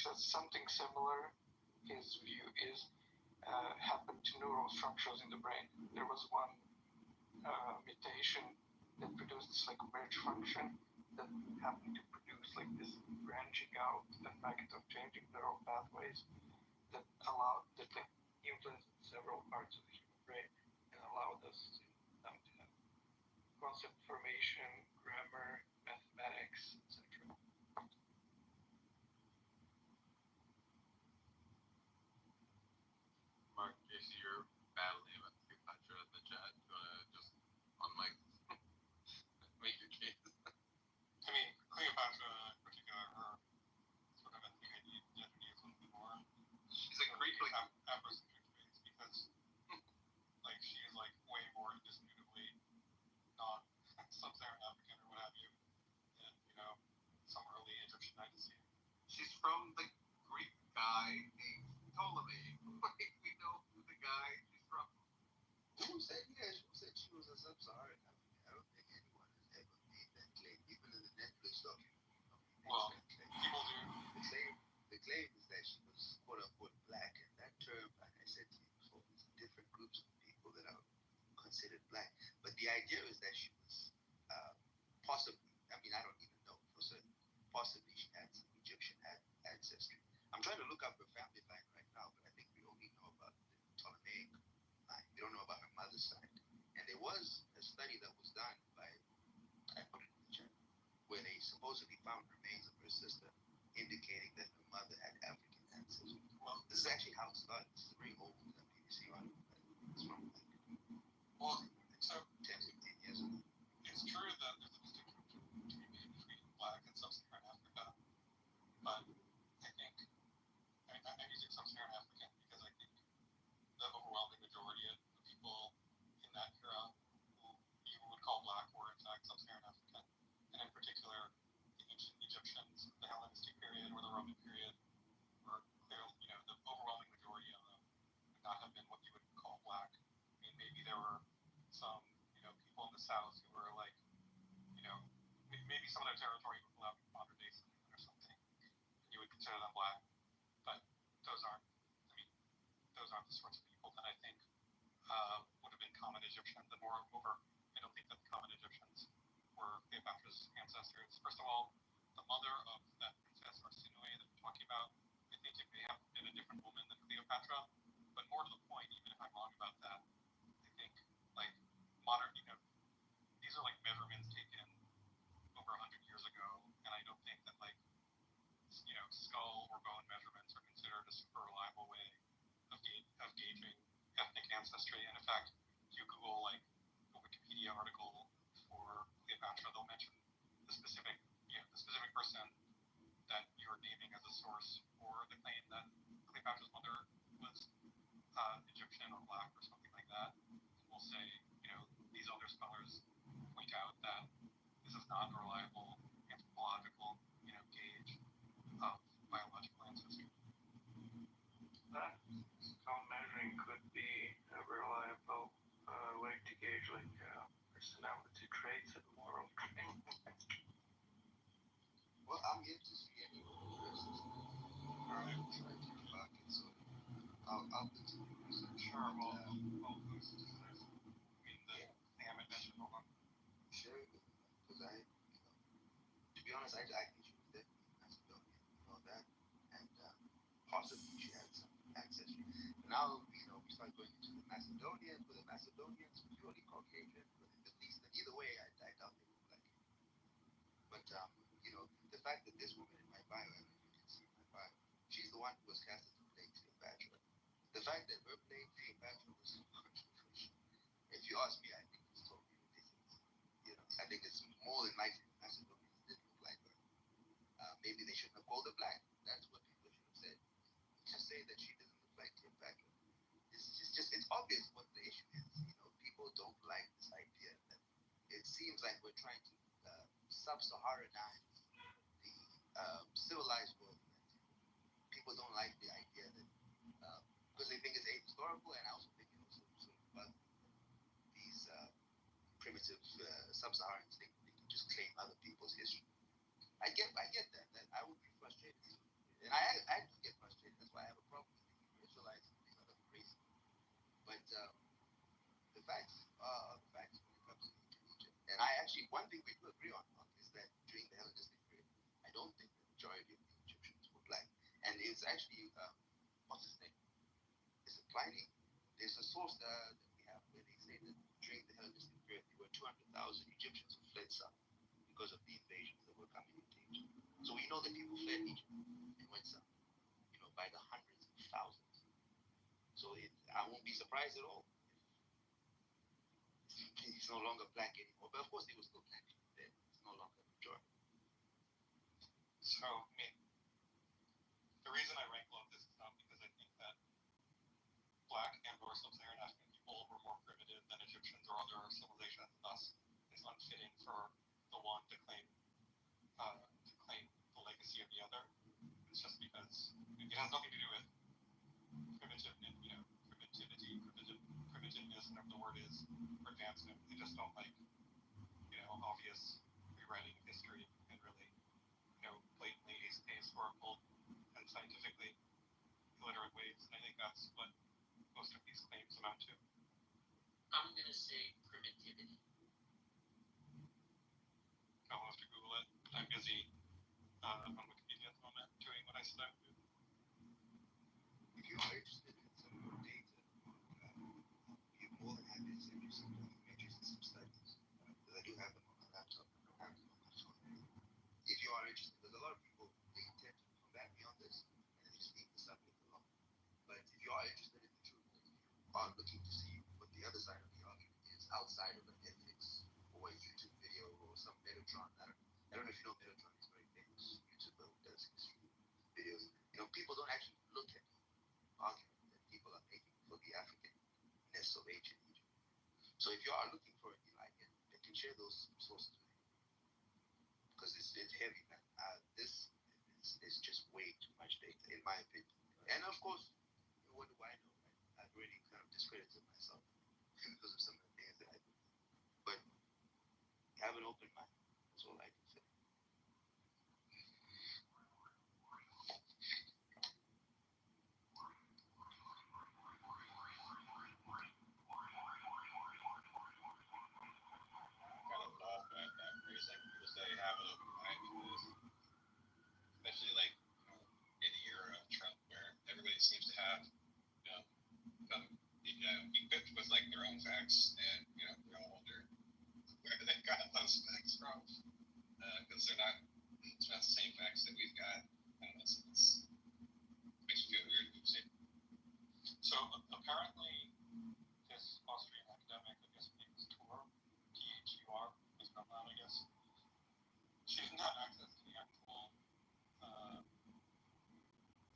So something similar, his view is, happened to neural structures in the brain. There was one mutation that produced this like merge function that happened to produce like this branching out effect of changing neural pathways that allowed that like influenced several parts of the human brain and allowed us to have concept formation, grammar, mathematics, etc. Mark, I see you're battling with Cleopatra in the chat. You wanna just on mic make your case? I mean, Cleopatra in particular, her sort of ethnic identity is a little bit more She's a Greek, like Afrocentric space because, like, she is like way more indisputably not sub-Saharan African or what have you than some early Egyptian dynasty. she's from the Greek guy named Ptolemy. Like we know who the guy she's from. Who said she was a sub-Saharan African? I don't think anyone has ever made that claim, even in the Netflix documentary. Well, Claim. people do. The claim is that she was quote unquote black, and that term, like I said to you before, there's different groups of people that are considered black. But the idea is that she was possibly, I mean, I don't even know for certain, possibly she had some Egyptian ancestry. I'm trying to look up her family line right now, but I think we only know about the Ptolemaic line. We don't know about her mother's side. And there was a study that was done by, I put it in the chat, where they supposedly found remains of her sister, indicating that her mother had African ancestry. Well, this is actually how it started. This is a very old BBC article. It's from Well, so 10, 15 years ago. it's true that there's a distinction to be made between black and sub-Saharan Africa, but I think I'm using sub-Saharan African because I think the overwhelming majority of people in that era who you would call black were in fact sub-Saharan African, and in particular the ancient Egyptians, the Hellenistic period or the Roman period, were clearly, the overwhelming majority of them would not have been what you would call black. I mean, maybe there were some, people in the South who were like, maybe some of their territory would allow modern day Sudan or something, and you would consider them black, but those aren't the sorts of people that I think would have been common Egyptians. And moreover, I don't think that the common Egyptians were Cleopatra's ancestors. First of all, the mother of that princess Arsinoe that we're talking about, I think it may have been a different woman than Cleopatra. But more to the point, even if I'm wrong about that, I think like modern, these are like measurements taken over 100 years ago, and I don't think that like skull or bone measurements are considered a super reliable way of gauging ethnic ancestry. And in fact, if you Google like a Wikipedia article for Cleopatra, they'll mention the specific person that you're naming as a source for the claim that Cleopatra's mother was Egyptian or black or something like that. And we'll say, these other scholars point out that this is not a reliable anthropological, gauge of biological ancestry. honest, I think she was definitely Macedonian, you know that, and possibly she had some ancestry. Now, you know, we start going into the Macedonians, but the Macedonians purely Caucasian, but at least either way, I doubt they were black. But you know, the fact that this woman in my bio, I don't know if you can see my bio, she's the one who was casted to play Cleopatra. The fact that her playing Cleopatra was so controversial. If you ask me, I think it's totally ridiculous. You know, I think it's more than likely the Macedonians did look like her. Maybe they shouldn't have called her black. That's what people should have said. Just say that she doesn't look like Cleopatra. It's obvious what the issue is. You know, people don't like this idea that it seems like we're trying to sub-Saharanize the civilized world. People don't like the idea that because they think it's ahistorical, and I also think it also sort of about these primitive sub-Saharans think they can just claim other people's history. I get that I would be frustrated, and I do get frustrated. That's why I have a problem with the Israelites and these other races. But the facts are the facts when it comes to Egypt. And I actually, one thing we do agree on is that during the Hellenistic period, I don't think the majority of the Egyptians were black. And it's actually, what's his name? Is it Pliny? There's a source that we have where they say that during the Hellenistic period, there were 200,000 Egyptians who fled south because of the invasions that were coming into Egypt. So we know that people fled Egypt and went south, you know, by the hundreds of thousands. So I won't be surprised at all if he's no longer black anymore. But of course, they were still black people then. It's no longer a majority. So, I mean, the reason I rank low this is not because I think that black and or sub-Saharan African people were more primitive than Egyptians or other civilizations, and thus it's unfitting for the one to claim the legacy of the other. It's just because it has nothing to do with primitiveness, whatever the word is, or advancement. They just don't like, obvious rewriting of history and really, blatantly ahistorical and scientifically illiterate ways. And I think that's what most of these claims amount to. I'm going to say primitivity. I'll have to Google it. I'm busy on Wikipedia at the moment doing what I said I would do. If you are interested in some more data, you're more than happy to send you some documentaries and some studies. Because I do have them on my laptop. I don't have them on my phone. If you are interested, because a lot of people, they tend to combat me on this, and they just leave the subject alone. But if you are interested in the truth, if you are looking to see what the other side of the argument is outside of an ethics or a YouTube video or some Metatron, I don't know if you know Metatron is a very famous YouTuber who does history videos. People don't actually look at the argument that people are making for the Africanness of ancient Egypt. So if you are looking for it, I can share those sources with you. Because it's heavy, man. This is just way too much data, in my opinion. And of course, what do I know? Right? I've already kind of discredited myself because of some of the things that I do. But have an open mind. That's all I can say. Especially like in the era of Trump, where everybody seems to have, equipped with like their own facts, and we all wonder where they got those facts from, because it's not the same facts that we've got. I don't know, so it makes me feel weird when you say. So apparently, this Austrian academic, I guess her name is Thur, Thur, is from that, I guess. She didn't have access to the actual.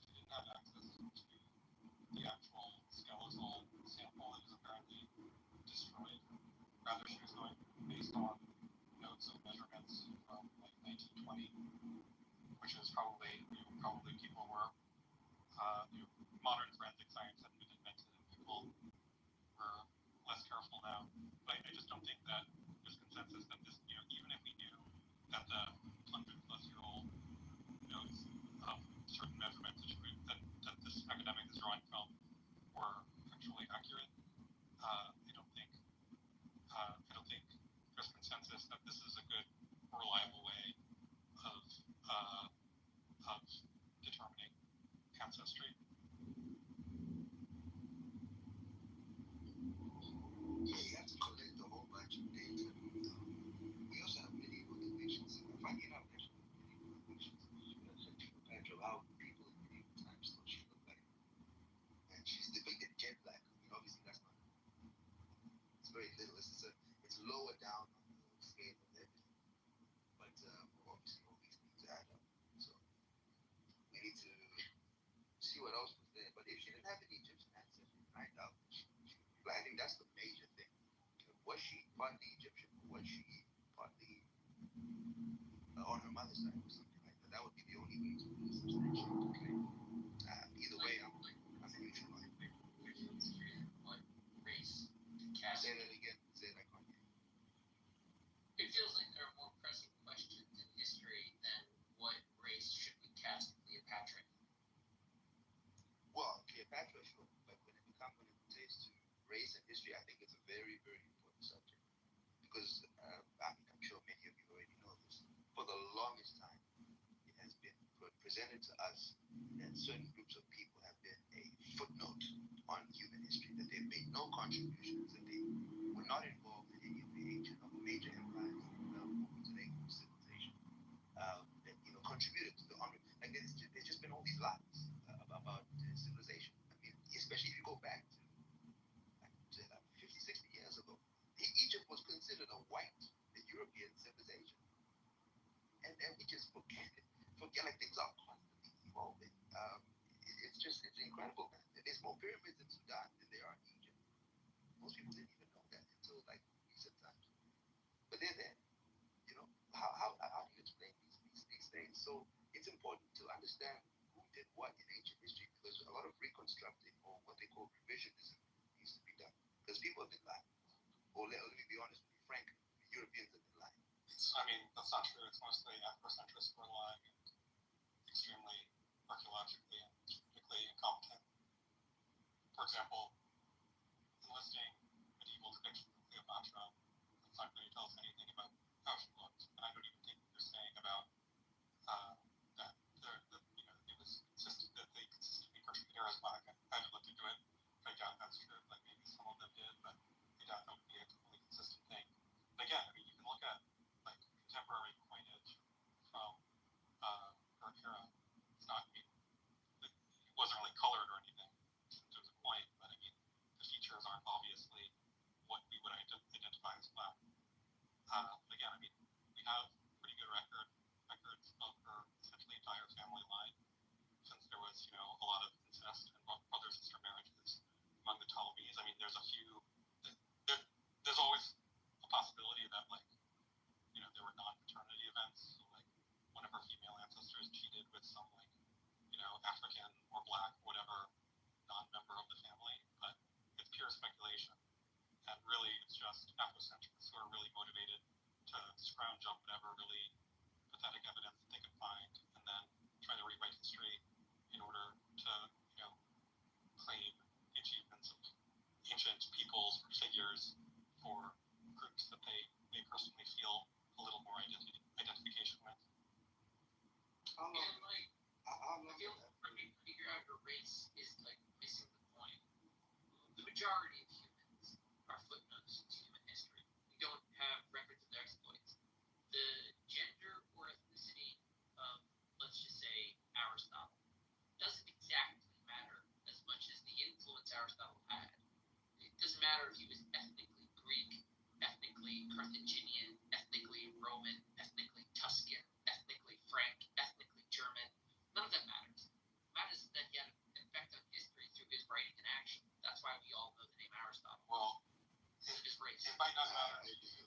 She didn't have access to the actual skeletal sample that was apparently destroyed. Rather, she was going based on notes of measurements from like 1920, which is probably people were modern forensic science had been invented and people were less careful now. But I just don't think that there's consensus that this, even if we knew that the 100-plus-year-old notes of certain measurements that this academic is drawing from were actually accurate, I don't think there's consensus that this is a good, reliable way of ancestry? Yeah, you have to collect a whole bunch of data. We also have medieval depictions. Funny enough, actually, medieval depictions. Cleopatra, how people in medieval times thought she looked like. And she's depicted jet black. I mean, obviously, that's not. It's very little. It's lower down on the scale of everything. But obviously, all these things add up. So we need to see what else was there. But if she didn't have any Egyptian ancestry, I doubt that I think that's the major thing. Was she partly Egyptian, or was she partly on her mother's side or something like that? That would be the only way to really substantiate the claim. Either way, I'm neutral on it. What race cast? Say that again. Say that again. It feels like there are more pressing questions in history than what race should we cast Cleopatra in. Well, Cleopatra, sure, but when it pertains to race and history, I think it's a very, very important subject because I'm sure many of you already know this. For the longest time, it has been presented to us that certain groups of people have been a footnote on human history, that they've made no contributions, that they were not involved in any of the ancient or major empires that developed over to their civilization, that contributed to the honor. Like there's just been all these lies about civilization. I mean, especially if you go back to say like 50, 60 years ago, Egypt was considered a white European civilization, and we just forget it. Forget like things are constantly evolving. It's incredible, man. There's more pyramids in Sudan than there are in Egypt. Most people didn't even know that until like recent times, but they're there. How do you explain these things? So it's important to understand who did what in ancient history because a lot of reconstructing or what they call revisionism needs to be done because people have been lying. Or let me be honest with you, Frank, the Europeans have been lying. I mean, that's not true. It's mostly Afrocentrists who are lying and extremely archaeologically and politically incompetent. For example, enlisting medieval depictions of Cleopatra, that's not going to tell us anything about how she looked. And I don't even think what you're saying about that it was consistent that they consistently portrayed her as black. I haven't looked into it. I doubt that's true. Like maybe some of them did, but I doubt that would be a totally consistent thing. But again, I mean, you can look at like contemporary coinage from her era. It's not. I mean, it wasn't really colored or anything to a point, but I mean, the features aren't obviously what we would identify as black. But again, I mean, we have pretty good records of her essentially entire family line, since there was, a lot of incest and brother-sister marriages among the Ptolemies. I mean, there's a few. There's always a possibility that, like, there were non-paternity events. So, like, one of her female ancestors cheated with some, like, African or black, whatever, non-member of the family. But it's pure speculation. And really, it's just Afrocentrics who are really motivated to scrounge up whatever really pathetic evidence that they can find and then try to rewrite history in order to, claim the achievements of ancient peoples or figures for groups that they personally feel a little more identification with. And like, I feel for me to figure out your race is like missing the point. The majority of humans are footnotes to human history. We don't have records of their exploits. The gender or ethnicity of, let's just say, Aristotle doesn't exactly matter as much as the influence Aristotle had. It doesn't matter if he was ethnically Greek, ethnically Carthaginian, ethnically Roman, ethnically Tuscan, ethnically Frank, ethnically German. None of that matters. It matters that he had an effect on history through his writing and action. That's why we all know the name Aristotle. Well, his race. It might not matter to you,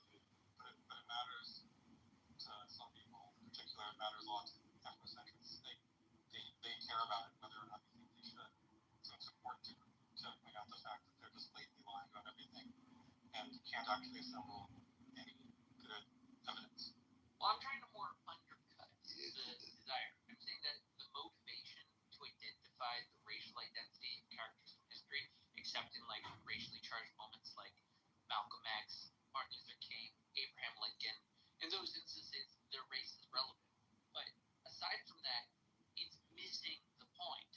but it matters to some people. In particular, it matters a lot to Afrocentrics. They care about it whether or not you think they should. So it's important to point out the fact that they're just blatantly lying about everything and can't actually assemble any good evidence. Well, I'm trying to more undercut the desire. I'm saying that the motivation to identify the racial identity of characters from history, except in like racially charged moments like Malcolm X, Martin Luther King, Abraham Lincoln, in those instances, their race is relevant. But aside from that, it's missing the point.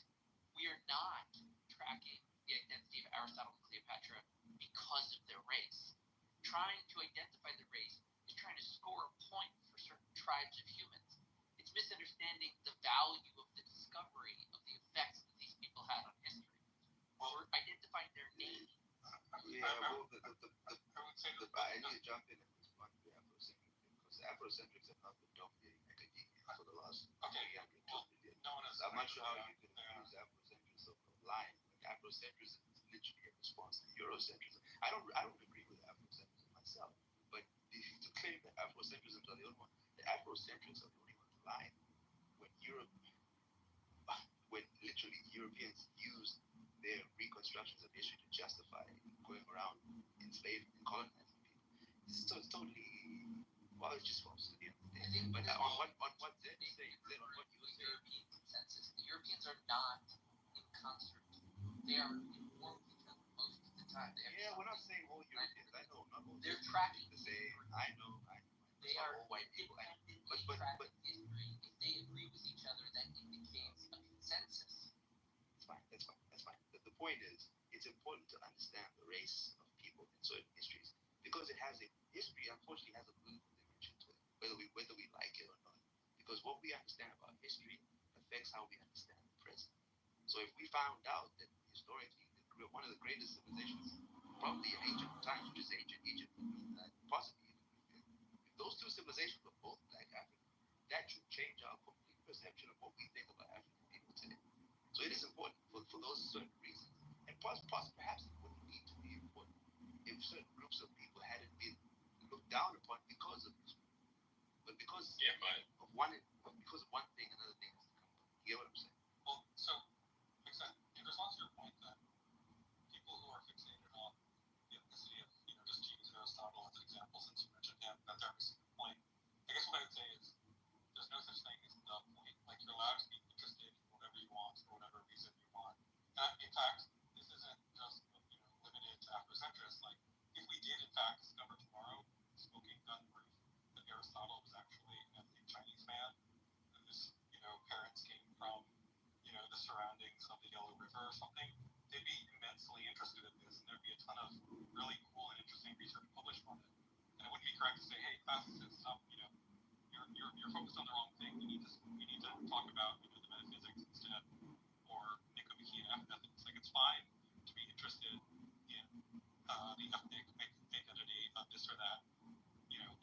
Afrocentrics have not been dominating academia for the last Okay, 300 well, years. no one has. I'm not sure how Yeah, you can yeah. use Afrocentrism of lying. Like Afrocentrism is literally a response to Eurocentrism. I don't agree with Afrocentrism myself, but to claim that Afrocentrists are the only one, the Afrocentrics are the only ones lying. When literally Europeans used their reconstructions of history to justify going around enslaving and colonizing people. So it's totally, well, it's just false at the end of the day. But on what Zen is saying, on what you say, European consensus. The Europeans are not in concert. They are in war with each other most of the time. yeah, we're not saying all Europeans. I know, not all They're Europeans tracking the same. I know. They Not are all white people. independently tracking history. If they agree with each other, that indicates a consensus. That's fine. The point is, it's important to understand the race of people in certain histories because history unfortunately has a political dimension to it, whether we like it or not. Because what we understand about history affects how we understand the present. So if we found out that historically one of the greatest civilizations, probably in ancient times, which is ancient Egypt, possibly if those two civilizations were both black African, that should change our complete perception of what we think about African people today. So it is important for those certain reasons. And perhaps it wouldn't need to be important if certain groups of people hadn't been looked down upon because of this. But because of one thing, another thing has to come up. You get what I'm saying? Well, so makes sense. In response to your point that people who are fixated on the ethnicity of, just to use Aristotle as an example, since you mentioned him, that they're missing the point. I guess what I would say is there's no such thing as the point. Like, you're allowed to be interested in whatever you want for whatever reason you want. In fact, this isn't just limited to Afrocentrists. Like, if we did in fact discover tomorrow smoking gun proof that Aristotle was actually an ethnic Chinese man whose parents came from the surroundings of the Yellow River or something, they'd be immensely interested in this, and there'd be a ton of really cool and interesting research published on it. And it wouldn't be correct to say, hey, classicists, stop, you're focused on the wrong thing. We need to talk about the metaphysics instead, or Nicomachean ethics. Like, it's fine to be interested in the ethnic identity of this or that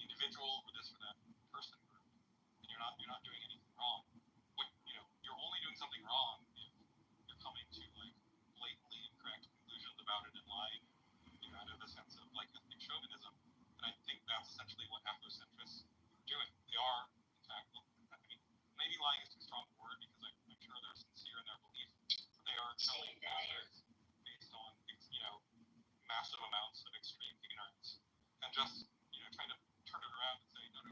individual or this or that person group, and you're not doing anything wrong. You're only doing something wrong if you're coming to like blatantly incorrect conclusions about it and lying out of a sense of like ethnic chauvinism. And I think that's essentially what Afrocentrists are doing. They are, in fact, maybe lying is too strong a word because I'm sure they're sincere in their belief, but they are telling facts based on massive amounts of extreme ignorance and just trying to turn it around and say no,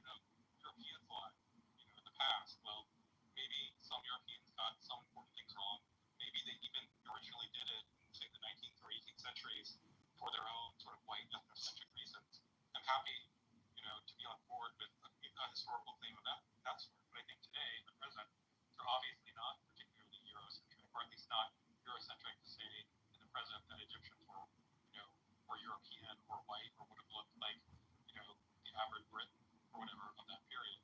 Europeans lied in the past. Well, maybe some Europeans got some important things wrong. Maybe they even originally did it in, say, the 19th or 18th centuries for their own sort of white ethnocentric reasons. I'm happy, to be on board with a historical claim of that sort. But I think today, in the present, they're obviously not particularly Eurocentric, or at least not Eurocentric to say in the present that Egyptians were European or white or would have looked like, the average Brit or whatever of that period.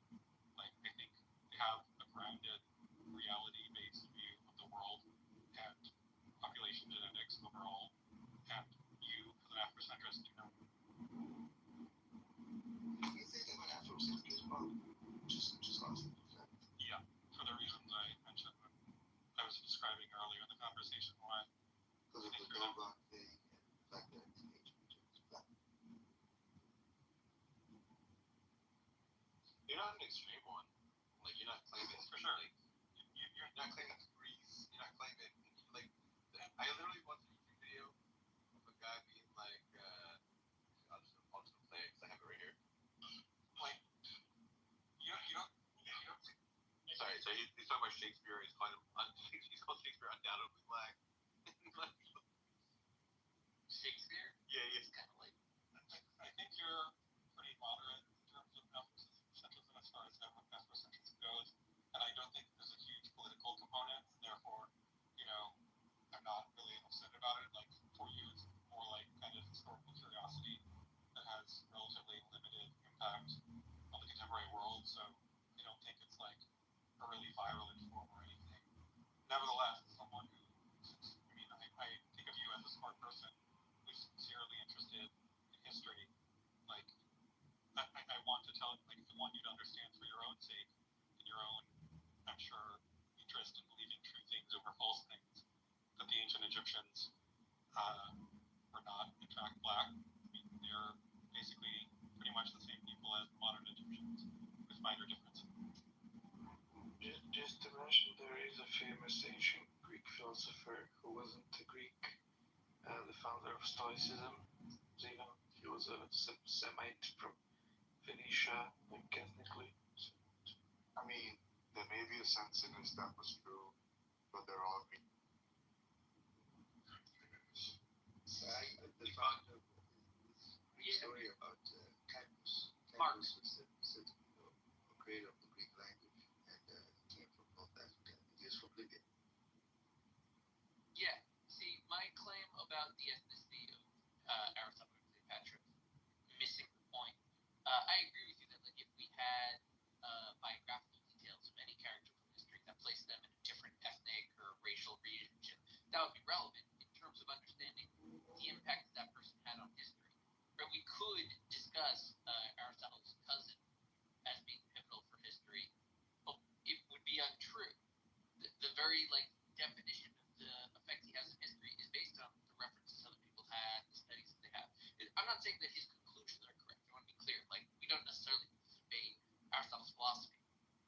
Like, I think they have a grounded, reality-based view of the world and population genetics overall, and you, as an Afrocentrist, You think of an Afrocentrist problem, just awesome. Yeah, for the reasons I mentioned when I was describing earlier in the conversation why. Because of the Dogon thing and the fact that the ancient Egypt is black. You're not an extreme one. Like, you're not claiming For sure. Like, you're not claiming Greece. You're not claiming like. I literally watched a YouTube video of a guy being like, I'll just play it because I have it right here. Like, you don't. Sorry, so he's talking about Shakespeare. He's called Shakespeare undoubtedly black. Shakespeare? Yeah, It's kind of like. I think you're pretty moderate in terms of Afrocentrism as far as Afrocentrism goes, and I don't think there's a huge political component. Therefore, I'm not really upset about it. Like, for you, it's more like kind of historical curiosity that has relatively limited impact on the contemporary world. So I don't think it's like a really virulent form or anything. Nevertheless, as someone who, I think of you as a smart person who's sincerely interested in history. Like, I want to tell, like, for want you to understand for your own sake and your own, I'm sure, interest in believing true things over false things, that the ancient Egyptians were not, in fact, black. I mean, they're basically pretty much the same people as modern Egyptians, with minor differences. Just to mention, there is a famous ancient Greek philosopher who wasn't a Greek, the founder of Stoicism, Zeno. He was a Semite from Phoenicia, like ethnically. I mean, there may be a sense in which that was true, but there are the Greek story about Cadmus. Cadmus was said to be the creator of the Greek language, and he came from North Africa. He was from Libya. Yeah. See, my claim about the ethnicity of Aristotle and Cleopatra missing the point. I agree with you that like if we had biographical details of any character from history that placed them in a different ethnic or racial region, that would be relevant in terms of understanding the impact that person had on history. But we could discuss Aristotle's cousin as being pivotal for history, but it would be untrue. The very like definition of the effect he has in history is based on the references other people had, the studies that they have. I'm not saying that his conclusions are correct. I want to be clear. Like we don't necessarily debate Aristotle's philosophy.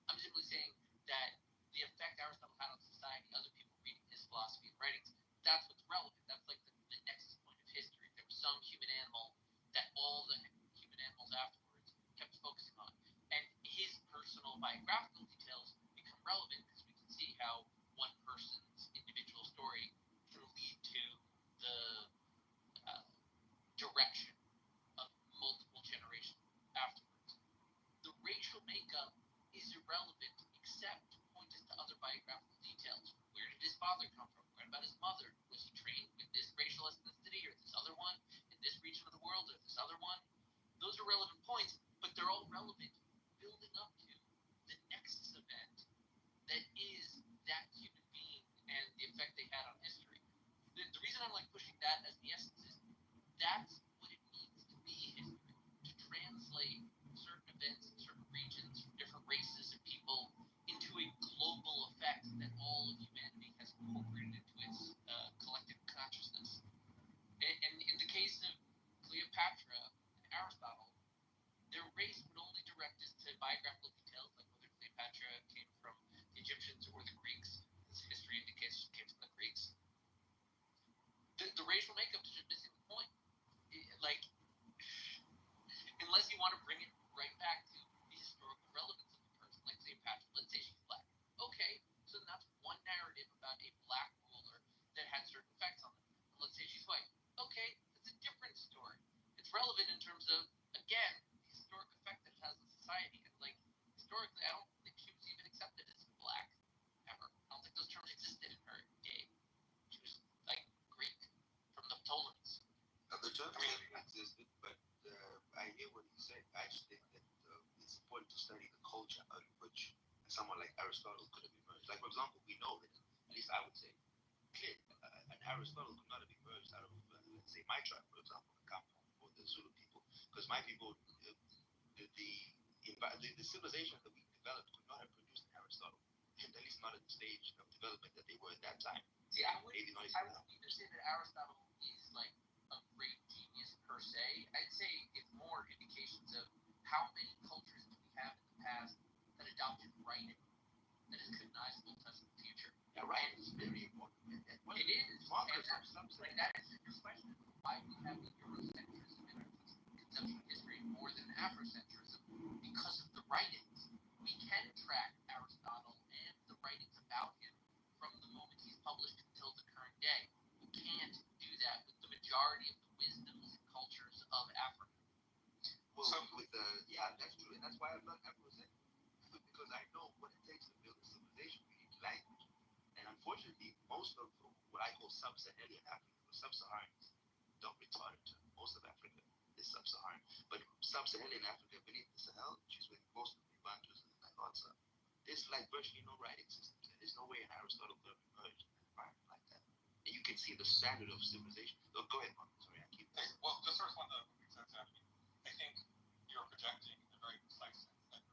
I'm simply saying that the effect Aristotle had on society, other people reading his philosophy and writings, that's what's relevant. That's like the nexus point of history. There was some human animal that all the human animals afterwards kept focusing on. And his personal biographical details become relevant because we can see how one person's individual story can lead to the direction of multiple generations afterwards. The racial makeup is irrelevant except to point us to other biographical details. Where did his father come from? What about his mother? Was he trained with this racial ethnicity or this other one in this region of the world or this other one? Those are relevant points, but they're all relevant building up to the nexus event that is that human being and the effect they had on history. The reason I'm like pushing that as the essence is that's what it means to be history, to translate certain events in certain regions from different races and people into a global effect that all of humanity has incorporated into its collective consciousness. And in the case of Cleopatra and Aristotle, their race would only direct us to biographical details like whether Cleopatra came from the Egyptians or the Greeks, as history indicates she came from the Greeks. The racial makeup is just missing the point. Like, unless you want to bring it right back to the historical relevance of the person, like Cleopatra, let's say she's black. Okay, so then that's one narrative about a black ruler that had certain effects on them. And let's say she's white. Okay, it's a different story. It's relevant in terms of, again, the historic effect that it has on society. And like, historically, I don't think she was even accepted as black ever. I don't think those terms existed in her day. She was like Greek from the Ptolemies. The terms existed, but I hear what he's saying. I just think that it's important to study the culture out of which someone like Aristotle could have emerged. Like, for example, we know that, at least I would say, clearly, an Aristotle could not have emerged out of, let's say, my tribe, for example, the Kampo or the Zulu people, because my people, the civilization that we developed could not have produced an Aristotle, and at least not at the stage of development that they were at that time. See, I wouldn't either say that Aristotle is like a great genius per se. I'd say it's more indications of how many cultures do we have in the past that adopted writing that is cognizable to us in the future. Yeah, writing is very important. It is. Like that answers your question. Why we have the Eurocentrism in our conception of history more than Afrocentrism because of the writings. We can track Aristotle and the writings about him from the moment he's published until the current day. We can't do that with the majority of the wisdoms and cultures of Africa. Well, yeah, that's true, and that's why I'm not Afrocentric, because I know what it takes to build a civilization. We need language, and unfortunately, most of what I call sub-Saharan Africa, or sub-Saharans, don't retard it. Most of Africa is sub-Saharan, but sub-Saharan Africa beneath the Sahel, which is where most of the Bantus and the Nilots are, there's like virtually no writing systems. There's no way an Aristotle could have emerged in an environment like that. And you can see the standard of civilization. Oh, go ahead, Mark. Sorry, I keep. Well, just first one that makes sense out of me. I think you're projecting in a very precise sense that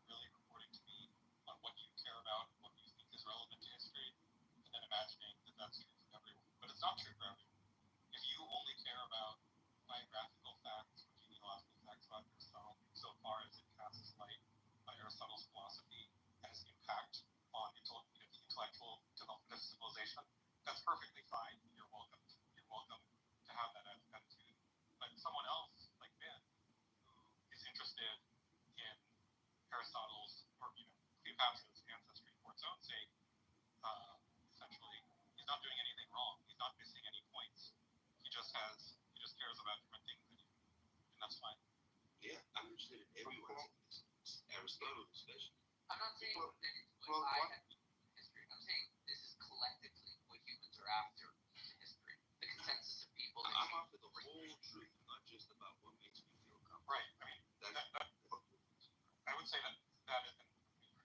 saying Well- that it's well, what I what- had in history. I'm saying this is collectively what humans are after in history. The consensus of people. that I'm you- after the whole truth, not just about what makes me feel comfortable. Right. I mean, I would say that is,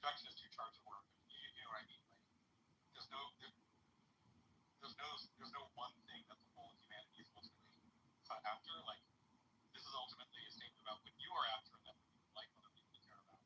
projection is two charts of work. You know what I mean? Like, there's no one thing that the whole of humanity is ultimately cut after. Like, this is ultimately a statement about what you are after and that what you would like other people to care about.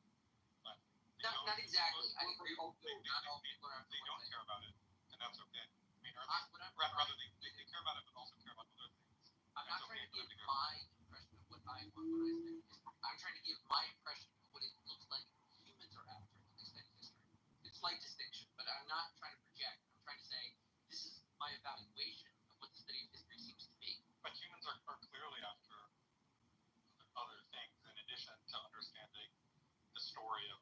But they don't- Not exactly. I agree. They Not all people are after they one don't thing. care about it, and that's okay. I mean, or at I- least, what I'm rather trying- they care about it, but also care about other things. I'm That's not trying okay to for them give to care about. my impression of what I want when I study history. I'm trying to give my impression of what it looks like humans are after when they study history. It's slight distinction, but I'm not trying to project. I'm trying to say this is my evaluation of what the study of history seems to be. But humans are clearly after other things in addition to understanding the story of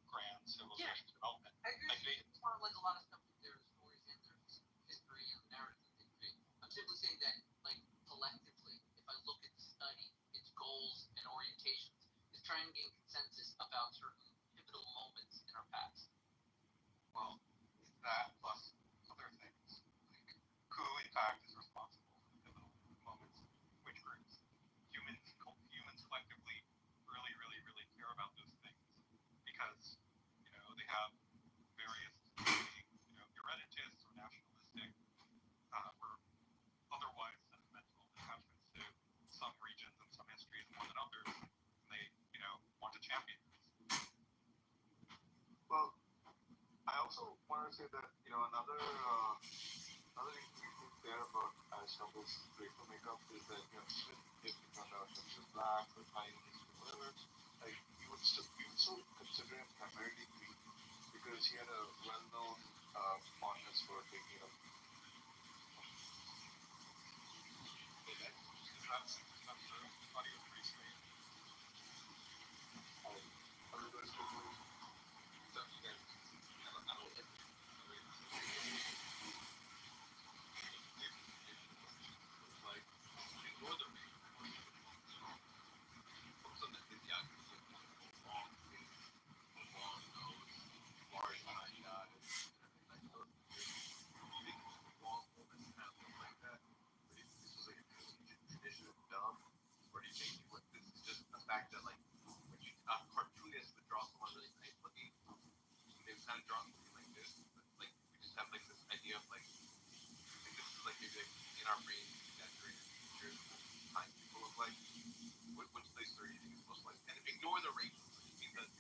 grand civilization development. I agree. Like they, It's part of like a lot of stuff with their stories and their history and the narrative that they create. I'm simply saying that, like, collectively, if I look at the study, its goals and orientations, is trying to gain consensus about certain pivotal moments in our past. well, that plus other things. Like who in fact is responsible for the pivotal moments, which groups. Humans collectively really care about those things because they have various hereditous or nationalistic or otherwise sentimental attachments to some regions and some histories more than others, and they want to champion those. Well, I also want to say that another increasing fear about Aristotle's racial makeup is that even if it turned out that he was black or Chinese or whatever, like we would still consider him primarily Greek because he had a well-known fondness for taking up. That's true. I thought he was pretty straight. Other words, So you guys, I don't like like ignore the race. Focus on the physiognomy of long face, long nose, large eyes, like those big long moments kind of look like that. But if this was like a tradition of dumb, or do you think this is just the fact that like when you cartoonists would draw someone really nice looking, they would kind of draw something like this, but like we just have like this idea of like this is like maybe like in our brains exaggerated features of how people look like. Which place do you think is most like? And ignore the racial because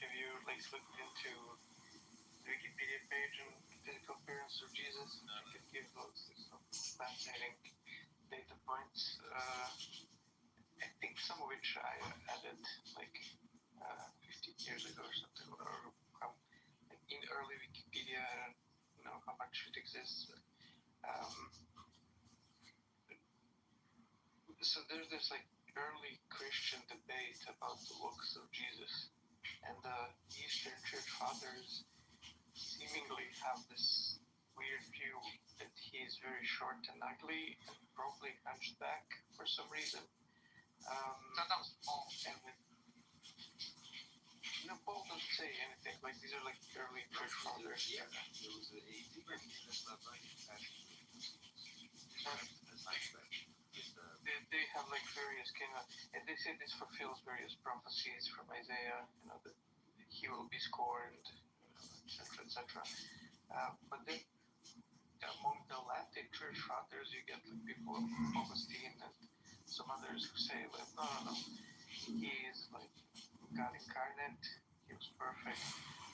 Have you like looked into the Wikipedia page and physical appearance of Jesus? I can give those some fascinating data points. I think some of which I added like 15 years ago or something, or like in early Wikipedia. I don't know how much it exists. So there's this like early Christian debate about the looks of Jesus, and the Eastern Church Fathers seemingly have this weird view that he is very short and ugly and probably hunched back for some reason. That was Paul. And with no, Paul doesn't say anything. Like these are like early Church Fathers. yeah, there was a deeper meaning that's not right. They have like various kind of, and they say this fulfills various prophecies from Isaiah. That he will be scorned, etc., etc. But then among the Latin Church Fathers, you get like people like Augustine and some others who say like, no, he is like God incarnate. He was perfect,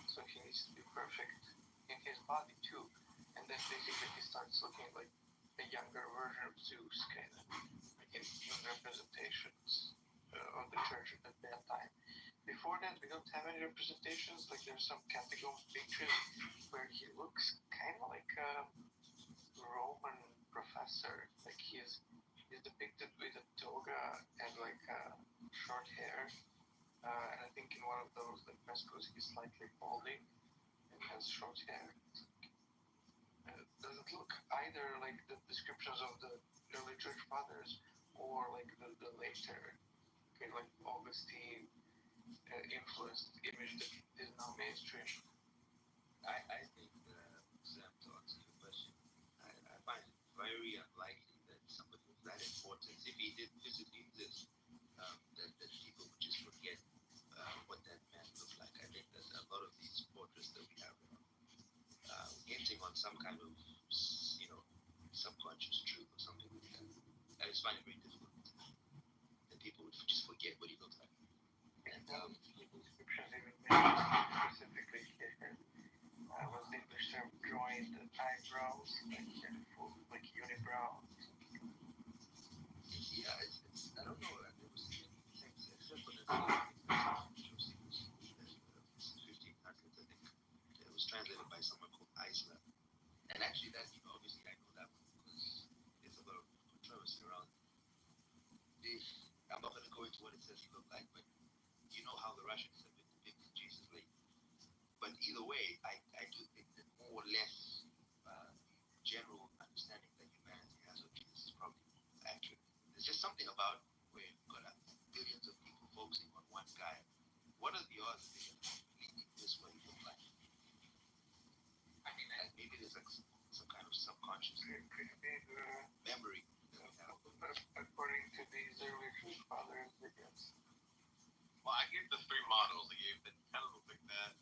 so he needs to be perfect in his body too. And then basically he starts looking like a younger version of Zeus, kind of like in representations of the church at that time. Before that, we don't have any representations. Like there's some catacomb pictures where he looks kind of like a Roman professor. Like he's depicted with a toga and like short hair. And I think in one of those like frescoes he's slightly balding and has short hair. Doesn't look either like the descriptions of the early church fathers or like the later, okay, like Augustine influenced image that is now mainstream. I think Sam, to answer your question, I find it very unlikely that somebody of that importance, if he did physically exist, that people would just forget what that man looked like. I think that a lot of these portraits that we have hinting on some kind of, subconscious truth or something like that. I just find it very difficult that people would just forget what he looks like. And The descriptions even mentioned specifically here was the English term drawing the eyebrows, like the full, like unibrow. yeah, I don't know. There was things except for that 1500s, I think. It was translated by someone called Iceland. And actually, that obviously I know that one because there's a lot of controversy around this. I'm not going to go into what it says he looked like, but you know how the Russians have been depicting Jesus lately. But either way, I do think that more or less general understanding that humanity has of Jesus is probably accurate. There's just something about where you've got billions of people focusing on one guy. What are the odds that they're going to completely miss what he looked like? I mean, Like maybe there's like some kind of subconscious Pretty big. memory that we have. According to these early church fathers, I guess. Well, I gave the three models. I gave that kind of look like that.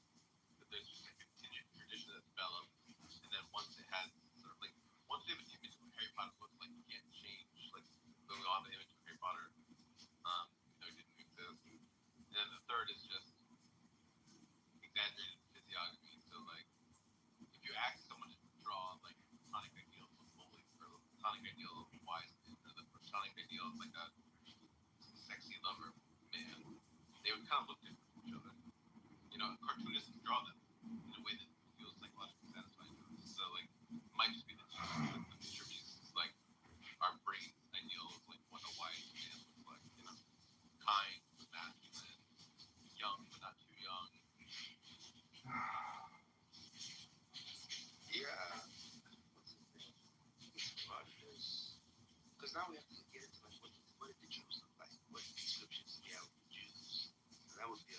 That there's just a continued tradition that developed, and then once it has sort of like once you have an image of what Harry Potter looks like, you can't change like going on the image of Harry Potter. It didn't exist. And then the third is just exaggerated physiognomy. So like if you ask someone to draw like the platonic ideal of Bully or the platonic ideal of Wiseman or the platonic ideal of like a sexy lover man, they would kind of look different from each other. Cartoonists draw them in a way that feels psychologically satisfying to us. So like it might just be the picture is like our brain's ideal of like what a wise man looks like, kind but masculine, young but not too young. Yeah. What's his name? Because now we have to get into like what did the Jews look like? What descriptions do we have of the Jews? So that would be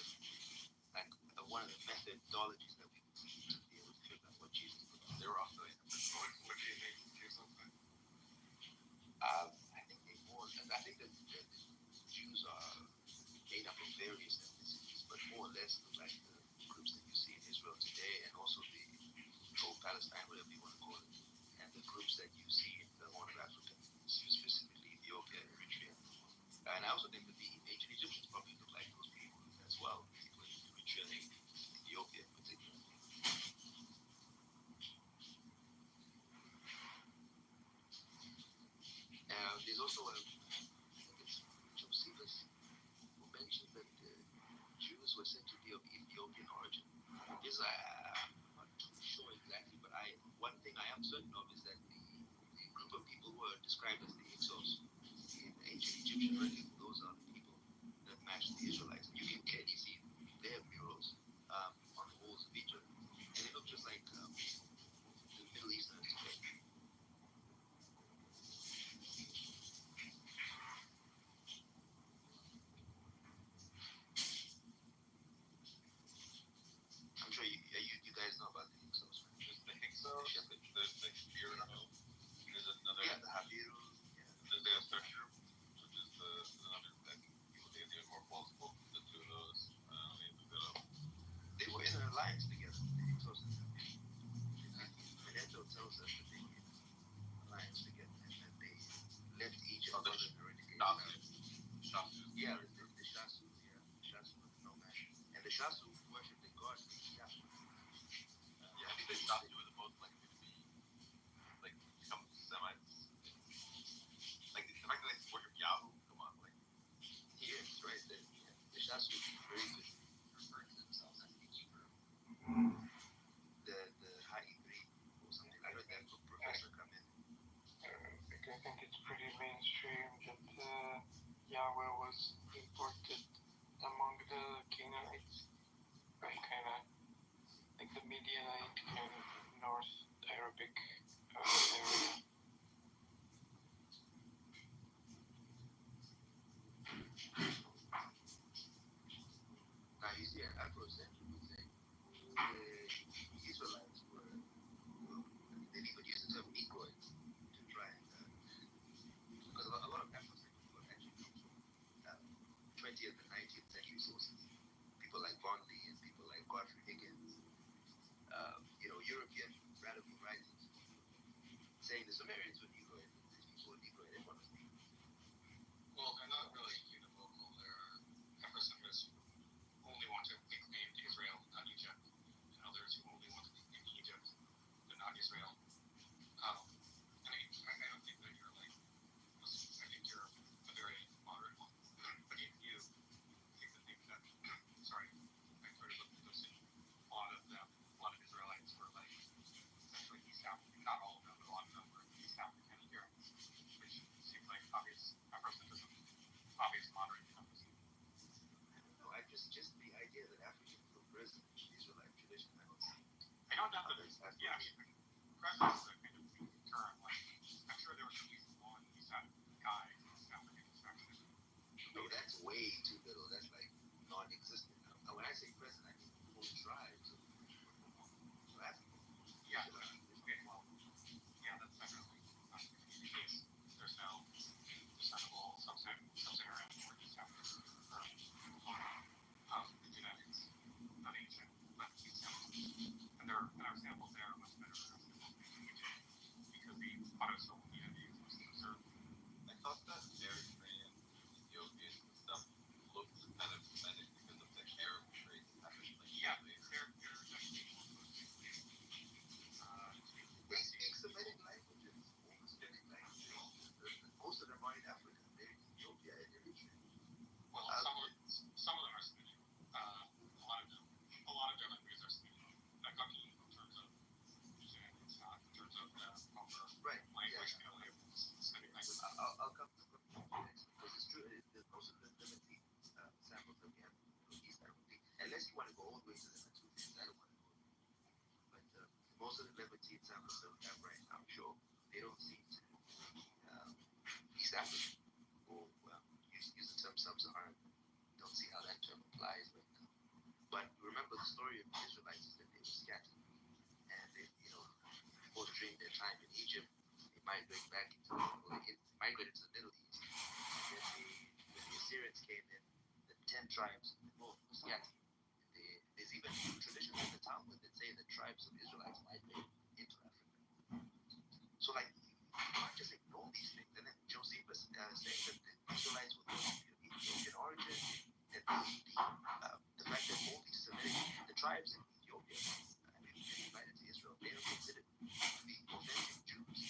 one of the methodologies that we would use to be able to figure out what Jesus looked like. They were also What do you think Jews look like? I think that the Jews are made up of various ethnicities, but more or less look like the groups that you see in Israel today, and also the old Palestine, whatever you want to call it, and the groups that you see in the Horn of Africa, specifically Ethiopia and Eritrea. And I also think that the ancient Egyptians probably look like those people as well, people in Eritrea and Ethiopia in particular. There's also Josephus who mentioned that the Jews were said to be of Ethiopian origin. I'm not too sure exactly, but one thing I am certain of is that the group of people who are described as the Hyksos in ancient Egyptian relief, those are the people that match the Israelites. You can clearly see their murals on the walls of Egypt, and they look just like the Middle Easterners today. I'm sure you guys know about the Hyksos, right? There's the Hyksos, there's the Habiro, there's another. Yeah, the Habiro. Yeah. There's the third group, which is another that people think is even more plausible. The two of those, they looked it up. They were in an alliance together, the Hyksos and the Habiro. Menendo tells us that they were in an alliance together and that they left Egypt. Oh, the Shasu. Yeah, the Shasu, the Shasu and the Nomad. And the Shasu worshipped the god Yahweh. I think the Shasu were the most likely to be become Semites. Like the fact that they worship Yahoo, come on, like. He is right there. Yeah. The Shasu is very good referring to themselves as the Hebrew. The Haibri or something. I heard that from Professor Kamen. I think it's pretty mainstream that Yahweh was imported among the Canaanites, right? Kind of like the Midianite kind of North Arabic area. obvious Afrocentrism, obvious moderatism. I don't know. I just the idea that Africans were present in Israelite tradition. I don't see. I don't doubt that. Yeah, I mean, present is a kind of weak term. Like, I'm sure there was at least one East African guy in East African extraction. No, that's way too little. That's like non-existent. Now, when I say present, I mean whole tribes of so African. Yeah. Okay. Well. Yeah, that's definitely not the case. There's no discernible sub-Saharan or East African genetics of ancient Lebanese samples. And there are samples there much better samples than we did because the autosomal DNA is mostly preserved. I thought that Eritrean, Ethiopian stuff looked kind of Semitic because of the Arab traits that happened. Like, Yeah, they're definitely more closely related. They speak Semitic languages, all Semitic languages. Most of them are in Africa. They're in Ethiopia and Eritrea. Well, some of them are Semitic. A lot of their languages are Semitic. Like in terms of genetics, not in terms of proper Right. language Yeah. family of Semitic language. I'll come to you next because it's true. Most of the limited samples that we have in the Middle East, I don't think, unless you want to go all the way to the Matutis, I don't want to go there. But most of the limited samples that we have right now show they don't seem to be East African or use the term sub-Saharan. Don't see how that term applies right now. But remember the story of the Israelites is that they were scattered and they, before during their time in Egypt, they migrated back migrated to the Middle East. And then when the Assyrians came in, the 10 tribes in the north were scattered. There's even traditions in the Talmud that say that tribes of Israelites migrated into Africa. So like, you can't just ignore these things. And then Josephus saying that the Israelites were of Ethiopian origin, and the fact that all these the tribes in Ethiopia, invited to Israel, they don't consider the authentic Jews.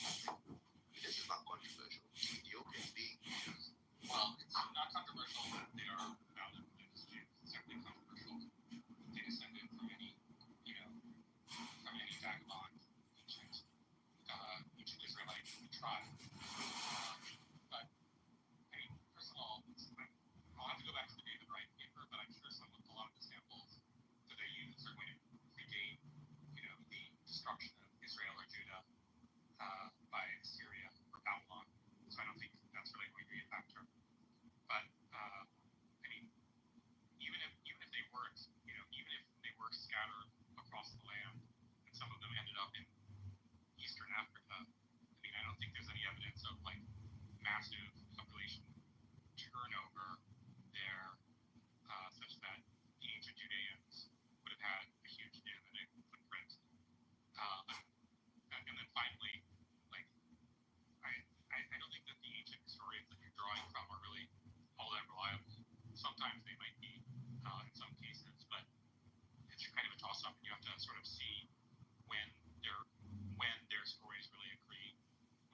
This is not controversial. Ethiopians being Jews. Well, it's not controversial that they are valid religious Jews. It's certainly controversial that they descended from any vagabond ancient Israelite tribe. But I mean, first of all, I'll have to go back to the David Wright paper, but I'm sure a lot of the samples that they use are going to predate, the destruction of Israel or Judah by Assyria or Babylon. So I don't think that's really going to be a factor. But I mean, even if they weren't, even if they were scattered across the land, and some of them ended up in Eastern Africa, I mean, I don't think there's any evidence of like massive population turnover there, such that the ancient Judeans would have had a huge genetic footprint. And then finally, like, I don't think that the ancient historians that you're drawing from are really all that reliable. Sometimes they might be in some cases, but it's kind of a toss-up, and you have to sort of see when their stories really agree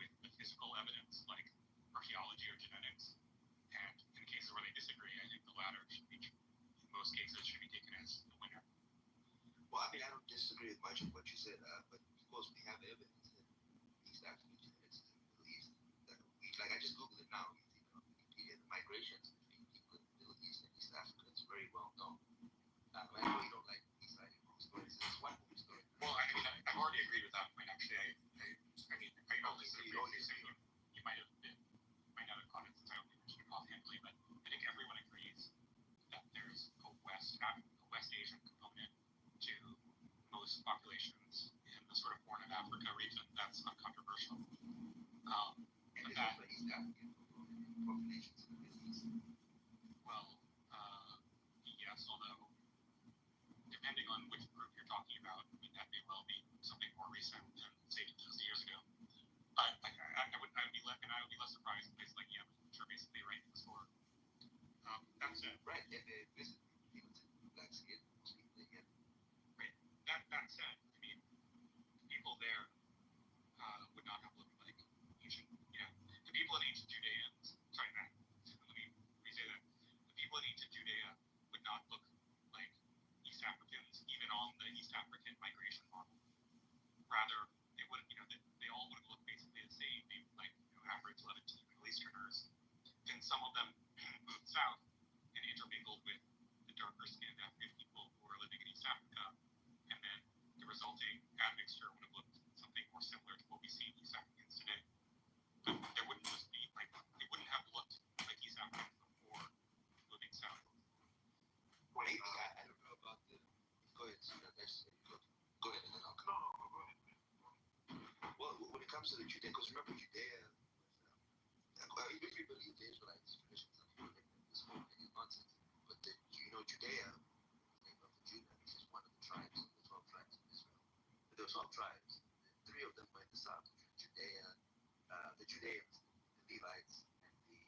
with the physical evidence, like archaeology or genetics. And in cases where they disagree, I think the latter in most cases should be taken as the winner. Well, I mean, I don't disagree with much of what you said, but of course we have evidence that East African genetics is in the Middle East. Like I just Googled it now. Wikipedia, the migrations between people in the Middle East and East Africa is very well known. I know you don't like these wrong stories. It's one movie story. Well, I mean, I've already agreed with that point. Actually, I don't disagree with you saying you might not have caught it since I only mentioned it offhandedly, but I think everyone agrees that there's a West Asian component to most populations in the sort of Horn of Africa region. That's uncontroversial. And there's also East African populations in the Middle East. Well, yes, although depending on which group you're talking about, I mean, that may well be something more recent than say 50 years ago. But like, I would be less surprised in places like Yemen, which are basically right next door. That said, right, and they're basically people with black skin, most people in Yemen. Right. That said, I mean, people there would not have looked like ancient. The people in ancient Judeans. Sorry, let me re-say that. The people in ancient Judea would not look like East Africans, even on the East African migration model. Rather, they would, they all would look basically the same, maybe like average Levantine Middle Easterners, and some of them moved south and intermingled with the darker skinned African people who were living in East Africa, and then the resulting admixture would have looked something more similar to what we see in East Africans today. But there wouldn't just be like they wouldn't have looked like East Africans before moving south. Wait, I don't know about the. Go ahead, so go ahead, and then I'll come. Well, when it comes to the Judea, because remember Judea, if you believe the Israelites' traditions, this whole thing is nonsense. But Judea, the name of the Judah, is just one of the tribes of the 12 tribes of Israel. But there were 12 tribes. Three of them were in the south: Judea, the Judeans, the Levites, and the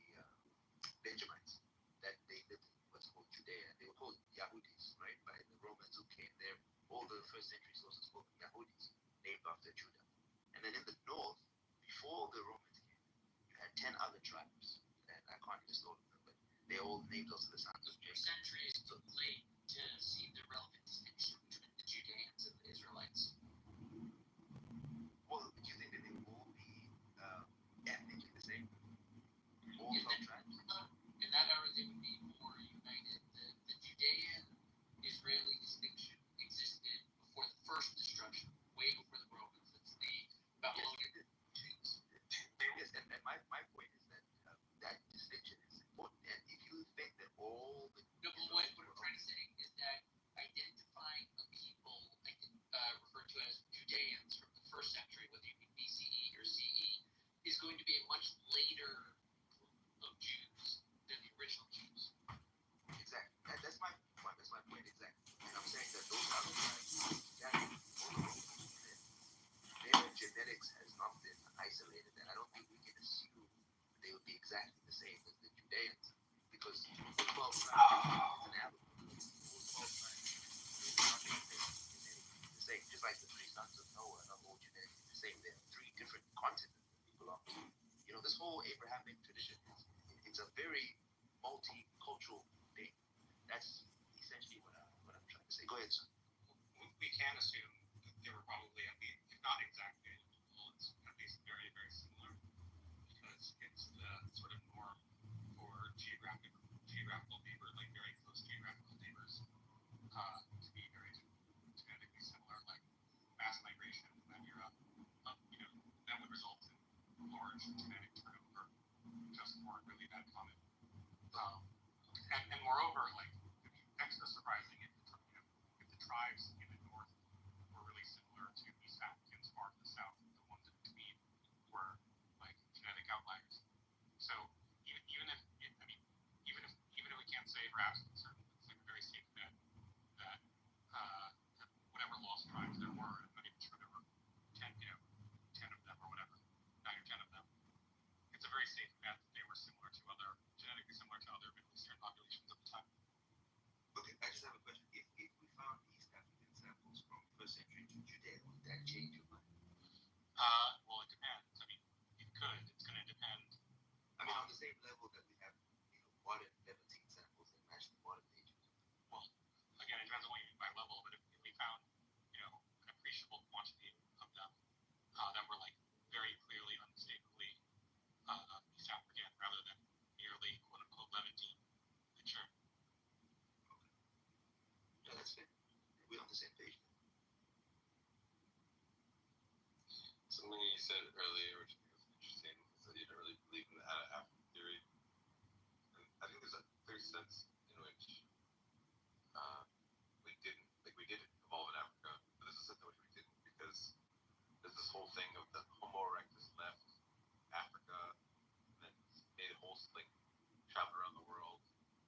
Benjamites. That they lived in what's called Judea. They were called Yahudis, right, by the Romans who came there. All the first century sources called them Yahudis, named after Judah. And then in the north, before the Romans came, you had 10 other tribes. And I can't list all of them, but they're all named after the sons of Jacob. Centuries too late to see the relevant distinction between the Judeans and the Israelites. Well, do you think that they will all be ethnically the same? All Yeah, 12 tribes? In that era, they would be more united. The Judean-Israeli distinction existed before the first destruction, way before the Romans. It's the Babylonian Jews. Yes, and my point is that that distinction is important. And if you think that all the No, but what I'm trying to say is that identifying a people referred to as Judeans from the first century, whether you mean BCE or CE, is going to be a much later group of Jews than the original Jews. Exactly. That's my point. That's my point. Exactly. And I'm saying that those other tribes, exactly, all the Romans who did, their genetics has not been isolated, and I don't think we can assume they would be exactly the same as the Judeans, because the 12 tribes is an allegory. All 12 tribes is not genetically the same, just like the three sons of Noah are all genetically the same. There are three different continents that we belong to. This whole Abrahamic tradition it's a very multicultural thing. That's essentially what I'm trying to say. Go ahead, son. We can assume that they were probably, at least, if not exactly identical, it's at least very, very similar, because it's the sort of norm for geographical neighbors, like very close geographical neighbors, to be very genetically similar, like mass migration in that era, that would result in large genetic turnover just for really bad climate. And moreover, like, it'd be extra surprising if the tribes in the north were really similar to East Africans far to the south. The ones in between were like genetic outliers. So even if we can't say for absolute certain, it's like a very safe bet that whatever lost tribes there were, I'm not even sure there were 10 of them or whatever, 9 or 10 of them. It's a very safe bet that they were genetically similar to other Middle Eastern populations at the time. Okay, I just have a question. If we found East African samples from first century to Judea, would that change your mind? Well, it depends. I mean, it could. It's going to depend. I mean, on the same level that we have, modern Levantine samples that match the modern Egypt. Well, again, it depends on what you mean by level. But if we found, an appreciable quantity of them that were like very clearly, unmistakably East African rather than merely quote unquote Levantine, then sure. Yeah, that's fair. We're on the same page. Something you said earlier, which I think is interesting, is that you don't really believe in the African theory. And I think there's a sense in which we did evolve in Africa, but there's a sense in which we didn't, because there's this whole thing of the Homo erectus left Africa and then made a whole traveled around the world,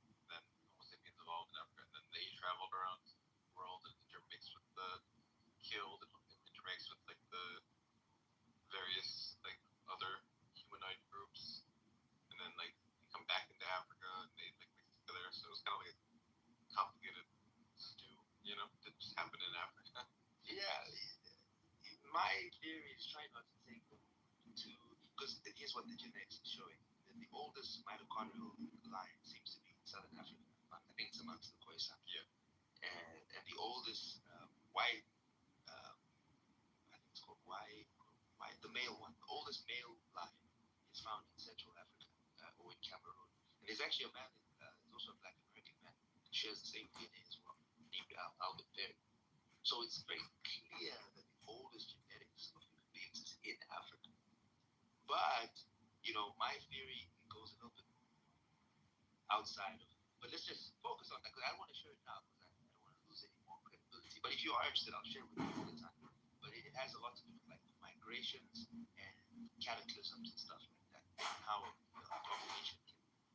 and then Homo sapiens evolved in Africa, and then they traveled around the world and intermixed with the killed and intermixed with the various other humanoid groups, and then they come back into Africa and they mix together. So it's kind of like a complicated stew, that just happened in Africa. Yeah, my theory is try not to take them to, because here's what the genetics is showing. The oldest mitochondrial line seems to be in Southern Africa. I think it's amongst the Khoisan. Yeah. And the oldest white, I think it's called white, the male one, the oldest male line is It's found in Central Africa or in Cameroon. And there's actually a man, there's also a Black American man that shares the same DNA as well, named Albert Berry. So it's very clear that the oldest genetics of human beings is in Africa. But, my theory goes a little bit outside of it. But let's just focus on that because I don't want to share it now because I don't want to lose any more credibility. But if you are interested, I'll share it with you all the time. But it has a lot to do with like migrations and cataclysms and stuff like that, and how population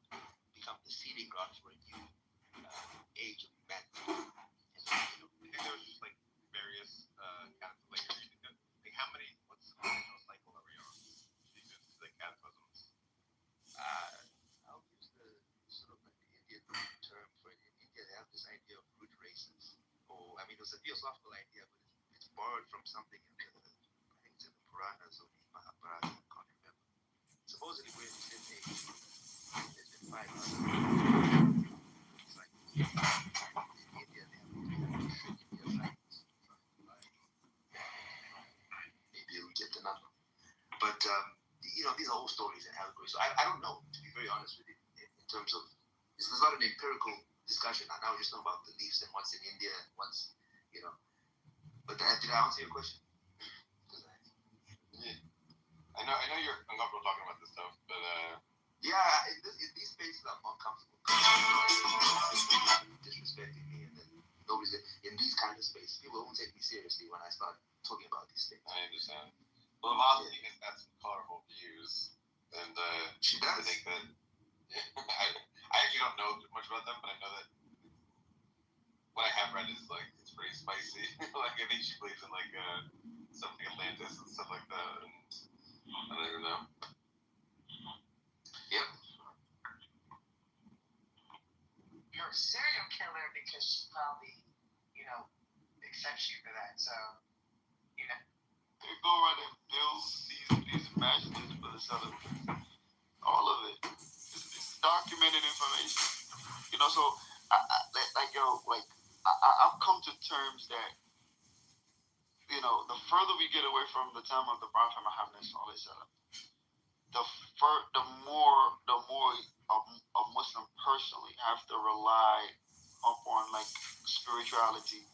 can become the seeding ground for a new age of humanity. You think there was just like various cataclysms? Like how many? What's the cycle that we're on? These like cataclysms. I'll use the sort of like the Indian term for it. In India, they have this idea of root races. Or, I mean, it was a theosophical idea, but it's borrowed from something in the, I think it's in the Puranas or the Mahabharata, I can't remember. Supposedly, we're in this age. There's been 5 cycles. In India, they have 300 trillion year cycles. Maybe we get the number. But, these are all stories and allegories. So I don't know, to be very honest with you, in terms of, this is not an empirical discussion. Now we're just talking about beliefs and what's in India and what's, But did I answer your question? I know you're uncomfortable talking about this stuff, but yeah, in these spaces I'm uncomfortable. Disrespecting me, and then nobody's in these kind of spaces. People won't take me seriously when I start talking about these things. I understand. Well, Vosity has got some colorful views, and she does. I think that I actually don't know much about them, but I know that what I have read is like it's pretty spicy. Like I think she believes in like something Atlantis and stuff like that, and I don't even know. Yep. You're a serial killer because she probably, accepts you for that. So, They go around and build these mansions for the settlement. All of it. It's documented information. So I've come to terms that, the further we get away from the time of the Prophet Muhammad, the more a Muslim personally have to rely upon like spirituality,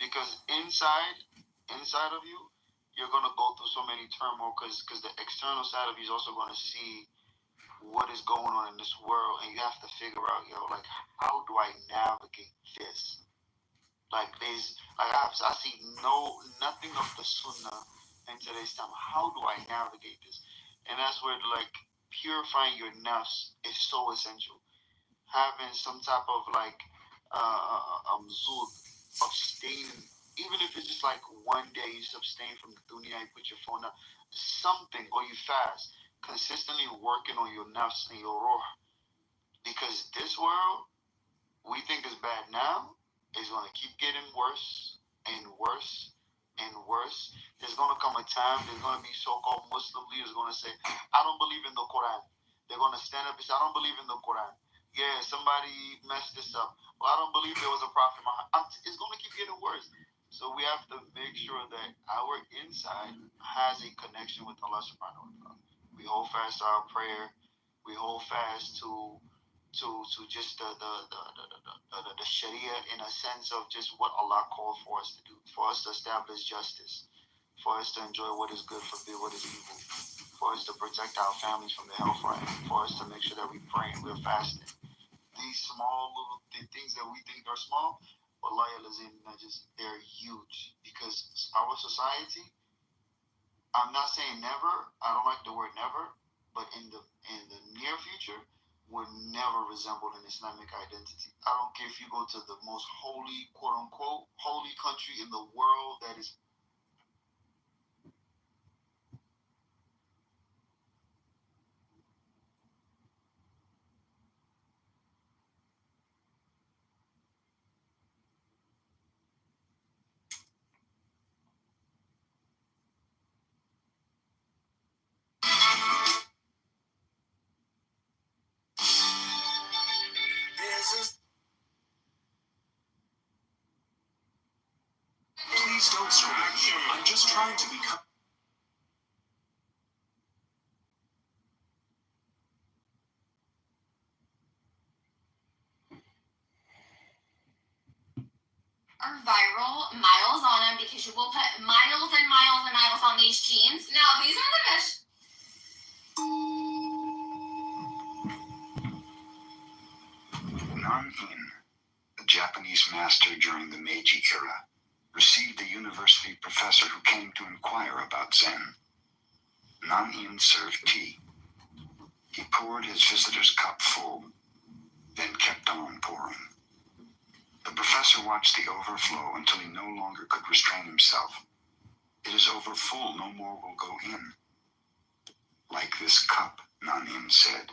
because inside of you, you're gonna go through so many turmoil because the external side of you is also gonna see what is going on in this world, and you have to figure out, like, how do I navigate this? Like I see nothing of the Sunnah in today's time. How do I navigate this? And that's where like purifying your nafs is so essential. Having some type of like zud, abstaining, even if it's just like one day you just abstain from the dunya, you put your phone up, something, or you fast, consistently working on your nafs and your ruh, because this world we think is bad now is going to keep getting worse and worse and worse. There's going to come a time, there's going to be so-called Muslim leaders going to say, I don't believe in the Quran. They're going to stand up and say, I don't believe in the Quran. Yeah, somebody messed this up. Well, I don't believe there was a prophet Muhammad. It's going to keep getting worse. So we have to make sure that our inside has a connection with Allah subhanahu wa ta'ala. We hold fast to our prayer. We hold fast to just the Sharia, in a sense of just what Allah called for us to do, for us to establish justice, for us to enjoy what is good, forbid what is evil, for us to protect our families from the hellfire, for us to make sure that we pray and we're fasting. These small little things that we think are small, wallahi alazim, they're huge, because our society, I'm not saying never, I don't like the word never, but in the near future, would never resemble an Islamic identity. I don't care if you go to the most holy, quote unquote, holy country in the world that is. Please don't scream. I'm just trying to become. are viral, miles on them, because you will put miles and miles and miles on these jeans. Now, these are the best. Nan-in, a Japanese master during the Meiji era, received a university professor who came to inquire about Zen. Nan-in served tea. He poured his visitor's cup full, then kept on pouring. The professor watched the overflow until he no longer could restrain himself. It is over full, no more will go in. Like this cup, Nan-in said,